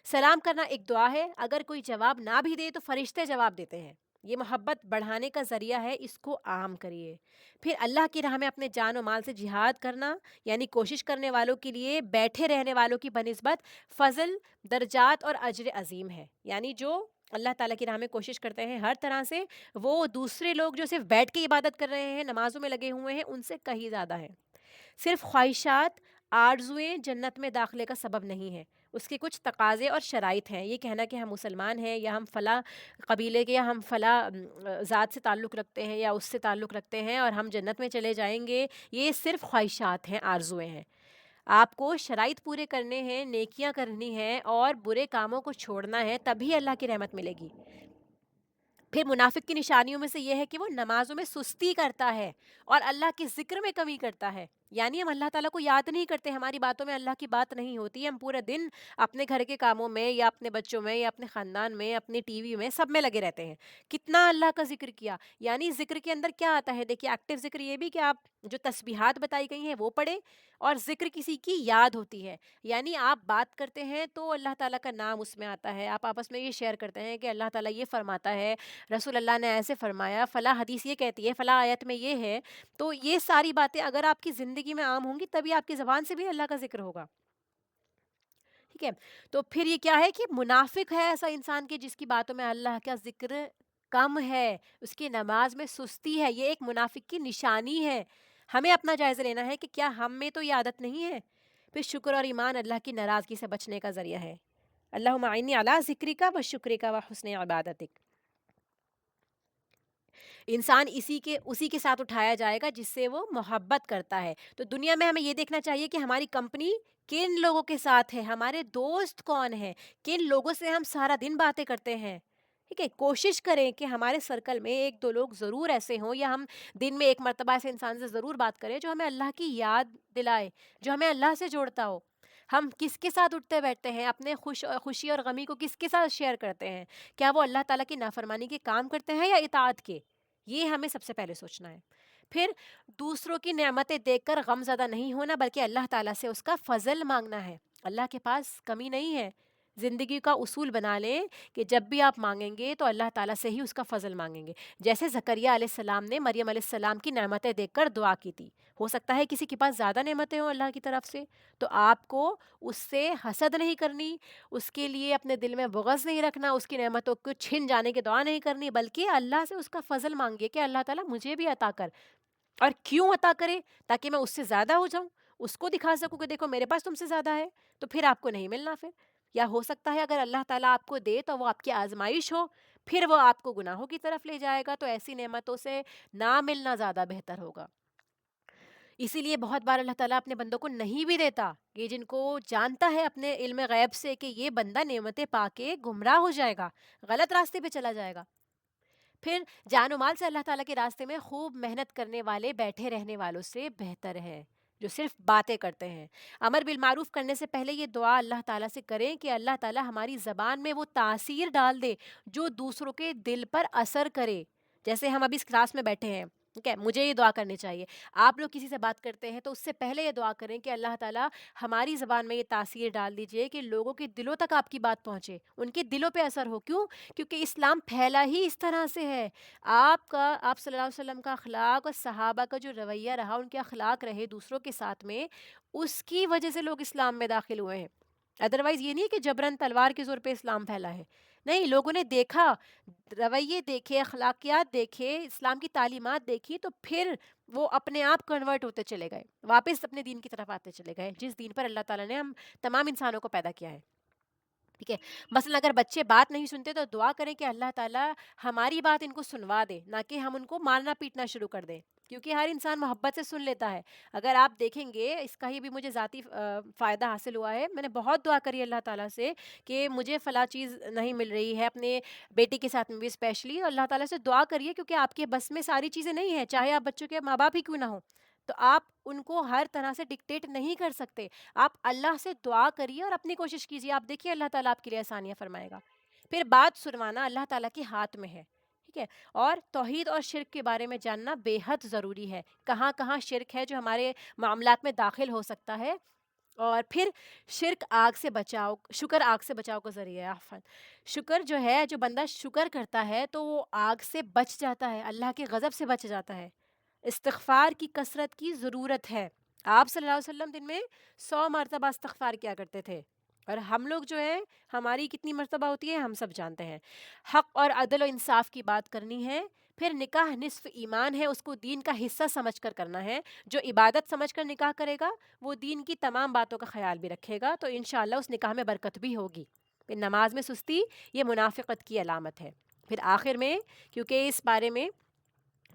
سلام کرنا ایک دعا ہے، اگر کوئی جواب نہ بھی دے تو فرشتے جواب دیتے ہیں. یہ محبت بڑھانے کا ذریعہ ہے، اس کو عام کریے. پھر اللہ کی راہ میں اپنے جان و مال سے جہاد کرنا، یعنی کوشش کرنے والوں کے لیے بیٹھے رہنے والوں کی بنسبت فضل، درجات اور اجر عظیم ہے. یعنی جو اللہ تعالیٰ کی راہ میں کوشش کرتے ہیں ہر طرح سے، وہ دوسرے لوگ جو صرف بیٹھ کے عبادت کر رہے ہیں، نمازوں میں لگے ہوئے ہیں، ان سے کہیں زیادہ ہے. صرف خواہشات، آرزوئیں جنت میں داخلے کا سبب نہیں ہے، اس کے کچھ تقاضے اور شرائط ہیں. یہ کہنا کہ ہم مسلمان ہیں یا ہم فلاں قبیلے کے یا ہم فلاں ذات سے تعلق رکھتے ہیں یا اس سے تعلق رکھتے ہیں اور ہم جنت میں چلے جائیں گے، یہ صرف خواہشات ہیں، آرزوئیں ہیں. آپ کو شرائط پورے کرنے ہیں، نیکیاں کرنی ہیں اور برے کاموں کو چھوڑنا ہے، تبھی اللہ کی رحمت ملے گی. پھر منافق کی نشانیوں میں سے یہ ہے کہ وہ نمازوں میں سستی کرتا ہے اور اللہ کے ذکر میں کمی کرتا ہے. یعنی ہم اللہ تعالیٰ کو یاد نہیں کرتے، ہماری باتوں میں اللہ کی بات نہیں ہوتی، ہم پورے دن اپنے گھر کے کاموں میں یا اپنے بچوں میں یا اپنے خاندان میں، اپنی ٹی وی میں، سب میں لگے رہتے ہیں. کتنا اللہ کا ذکر کیا. یعنی ذکر کے اندر کیا آتا ہے؟ دیکھیے ایکٹیو ذکر یہ بھی کہ آپ جو تسبیحات بتائی گئی ہیں وہ پڑھیں، اور ذکر کسی کی یاد ہوتی ہے. یعنی آپ بات کرتے ہیں تو اللہ تعالیٰ کا نام اس میں آتا ہے، آپ آپس میں یہ شیئر کرتے ہیں کہ اللہ تعالیٰ یہ فرماتا ہے، رسول اللہ نے ایسے فرمایا، فلاں حدیث یہ کہتی ہے، فلاں آیت میں یہ ہے. تو یہ ساری باتیں اگر آپ کی زندگی میں عام ہوں گی تبھی آپ کی زبان سے بھی اللہ کا ذکر ہوگا. ٹھیک ہے، تو پھر یہ کیا ہے کہ منافق ہے ایسا انسان کہ جس کی باتوں میں اللہ کا ذکر کم ہے، اس کی نماز میں سستی ہے. یہ ایک منافق کی نشانی ہے. ہمیں اپنا جائزہ لینا ہے کہ کیا ہم میں تو یہ عادت نہیں ہے. پھر شکر اور ایمان اللہ کی ناراضگی سے بچنے کا ذریعہ ہے. اللہم اعنی علی ذکرک و شکرک و حسن عبادتک. انسان اسی کے ساتھ اٹھایا جائے گا جس سے وہ محبت کرتا ہے. تو دنیا میں ہمیں یہ دیکھنا چاہیے کہ ہماری کمپنی کن لوگوں کے ساتھ ہے، ہمارے دوست کون ہیں، کن لوگوں سے ہم سارا دن باتیں کرتے ہیں. ٹھیک ہے، کوشش کریں کہ ہمارے سرکل میں ایک دو لوگ ضرور ایسے ہوں، یا ہم دن میں ایک مرتبہ ایسے انسان سے ضرور بات کریں جو ہمیں اللہ کی یاد دلائے، جو ہمیں اللہ سے جوڑتا ہو. ہم کس کے ساتھ اٹھتے بیٹھتے ہیں، اپنے خوشی اور غمی کو کس کے ساتھ شیئر کرتے ہیں، کیا وہ اللہ تعالیٰ کی نافرمانی کے کام کرتے ہیں یا اطاعت کے؟ یہ ہمیں سب سے پہلے سوچنا ہے. پھر دوسروں کی نعمتیں دیکھ کر غم زدہ نہیں ہونا، بلکہ اللہ تعالیٰ سے اس کا فضل مانگنا ہے. اللہ کے پاس کمی نہیں ہے، زندگی کا اصول بنا لیں کہ جب بھی آپ مانگیں گے تو اللہ تعالیٰ سے ہی اس کا فضل مانگیں گے. جیسے زکریا علیہ السلام نے مریم علیہ السلام کی نعمتیں دیکھ کر دعا کی تھی. ہو سکتا ہے کسی کے پاس زیادہ نعمتیں ہوں اللہ کی طرف سے، تو آپ کو اس سے حسد نہیں کرنی، اس کے لیے اپنے دل میں بغض نہیں رکھنا، اس کی نعمتوں کو چھن جانے کی دعا نہیں کرنی، بلکہ اللہ سے اس کا فضل مانگیے کہ اللہ تعالیٰ مجھے بھی عطا کر. اور کیوں عطا کرے؟ تاکہ میں اس سے زیادہ ہو جاؤں، اس کو دکھا سکوں کہ دیکھو میرے پاس تم سے زیادہ ہے، تو پھر آپ کو نہیں ملنا پھر. یا ہو سکتا ہے اگر اللہ تعالیٰ آپ کو دے تو وہ آپ کی آزمائش ہو، پھر وہ آپ کو گناہوں کی طرف لے جائے گا، تو ایسی نعمتوں سے نہ ملنا زیادہ بہتر ہوگا. اسی لیے بہت بار اللہ تعالیٰ اپنے بندوں کو نہیں بھی دیتا، یہ جن کو جانتا ہے اپنے علم غیب سے کہ یہ بندہ نعمتیں پا کے گمراہ ہو جائے گا، غلط راستے پہ چلا جائے گا. پھر جان و مال سے اللہ تعالیٰ کے راستے میں خوب محنت کرنے والے بیٹھے رہنے والوں سے بہتر ہے جو صرف باتیں کرتے ہیں. امر بالمعروف کرنے سے پہلے یہ دعا اللہ تعالیٰ سے کریں کہ اللہ تعالیٰ ہماری زبان میں وہ تاثیر ڈال دے جو دوسروں کے دل پر اثر کرے. جیسے ہم ابھی اس کلاس میں بیٹھے ہیں، ٹھیک ہے، مجھے یہ دعا کرنی چاہیے. آپ لوگ کسی سے بات کرتے ہیں تو اس سے پہلے یہ دعا کریں کہ اللہ تعالیٰ ہماری زبان میں یہ تاثیر ڈال دیجئے کہ لوگوں کے دلوں تک آپ کی بات پہنچے، ان کے دلوں پہ اثر ہو. کیوں؟ کیونکہ اسلام پھیلا ہی اس طرح سے ہے. آپ صلی اللہ علیہ وسلم کا اخلاق اور صحابہ کا جو رویہ رہا، ان کے اخلاق رہے دوسروں کے ساتھ میں، اس کی وجہ سے لوگ اسلام میں داخل ہوئے ہیں. ادروائز یہ نہیں کہ جبرن تلوار کے زور پہ اسلام پھیلا ہے، نہیں، لوگوں نے دیکھا، رویے دیکھے، اخلاقیات دیکھے، اسلام کی تعلیمات دیکھی، تو پھر وہ اپنے آپ کنورٹ ہوتے چلے گئے، واپس اپنے دین کی طرف آتے چلے گئے جس دین پر اللہ تعالیٰ نے ہم تمام انسانوں کو پیدا کیا ہے. ٹھیک ہے. مثلا اگر بچے بات نہیں سنتے تو دعا کریں کہ اللہ تعالیٰ ہماری بات ان کو سنوا دے، نہ کہ ہم ان کو مارنا پیٹنا شروع کر دیں، کیونکہ ہر انسان محبت سے سن لیتا ہے. اگر آپ دیکھیں گے، اس کا ہی بھی مجھے ذاتی فائدہ حاصل ہوا ہے. میں نے بہت دعا کری اللہ تعالیٰ سے کہ مجھے فلاں چیز نہیں مل رہی ہے، اپنے بیٹی کے ساتھ میں بھی اسپیشلی. اللہ تعالیٰ سے دعا کریے کیونکہ آپ کے بس میں ساری چیزیں نہیں ہیں، چاہے آپ بچوں کے ماں باپ ہی کیوں نہ ہوں، تو آپ ان کو ہر طرح سے ڈکٹیٹ نہیں کر سکتے. آپ اللہ سے دعا کریے اور اپنی کوشش کیجیے، آپ دیکھیے اللہ تعالیٰ آپ کے لیے آسانیاں فرمائے گا. پھر بات سنوانا اللہ تعالیٰ کے ہاتھ میں ہے. ٹھیک ہے. اور توحید اور شرک کے بارے میں جاننا بے حد ضروری ہے، کہاں کہاں شرک ہے جو ہمارے معاملات میں داخل ہو سکتا ہے. اور پھر شرک آگ سے بچاؤ، شکر آگ سے بچاؤ کا ذریعہ ہے. عفواً، شکر جو ہے، جو بندہ شکر کرتا ہے تو وہ آگ سے بچ جاتا ہے، اللہ کے غضب سے بچ جاتا ہے. استغفار کی کثرت کی ضرورت ہے. آپ صلی اللہ علیہ وسلم دن میں 100 مرتبہ استغفار کیا کرتے تھے، اور ہم لوگ جو ہے ہماری کتنی مرتبہ ہوتی ہے ہم سب جانتے ہیں. حق اور عدل و انصاف کی بات کرنی ہے. پھر نکاح نصف ایمان ہے، اس کو دین کا حصہ سمجھ کر کرنا ہے. جو عبادت سمجھ کر نکاح کرے گا وہ دین کی تمام باتوں کا خیال بھی رکھے گا، تو انشاءاللہ اس نکاح میں برکت بھی ہوگی. پھر نماز میں سستی یہ منافقت کی علامت ہے. پھر آخر میں، کیونکہ اس بارے میں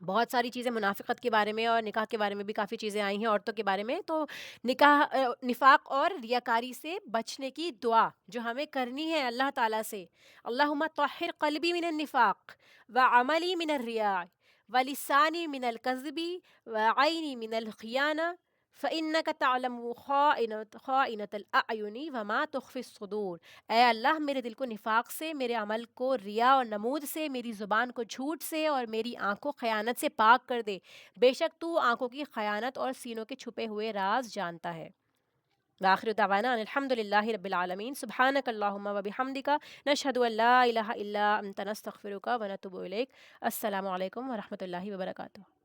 بہت ساری چیزیں منافقت کے بارے میں اور نکاح کے بارے میں بھی کافی چیزیں آئی ہیں عورتوں کے بارے میں، تو نفاق اور ریاکاری سے بچنے کی دعا جو ہمیں کرنی ہے اللہ تعالیٰ سے، اللہم طہر قلبی من النفاق وعملی من الریاء ولسانی من الکذب وعینی من الخیانہ فإنک تعلم خائنۃ الأعین وما تخفی الصدور. اے اللہ، میرے دل کو نفاق سے، میرے عمل کو ریا اور نمود سے، میری زبان کو جھوٹ سے اور میری آنکھوں خیانت سے پاک کر دے. بے شک تو آنکھوں کی خیانت اور سینوں کے چھپے ہوئے راز جانتا ہے. وآخر دعوانا ان الحمد للہ رب العالمین. سبحانک اللہم و بحمدک، نشہد ان لا الہ الا انت، نستغفرک و نتوب الیک. السلام علیکم و رحمۃ اللہ وبرکاتہ.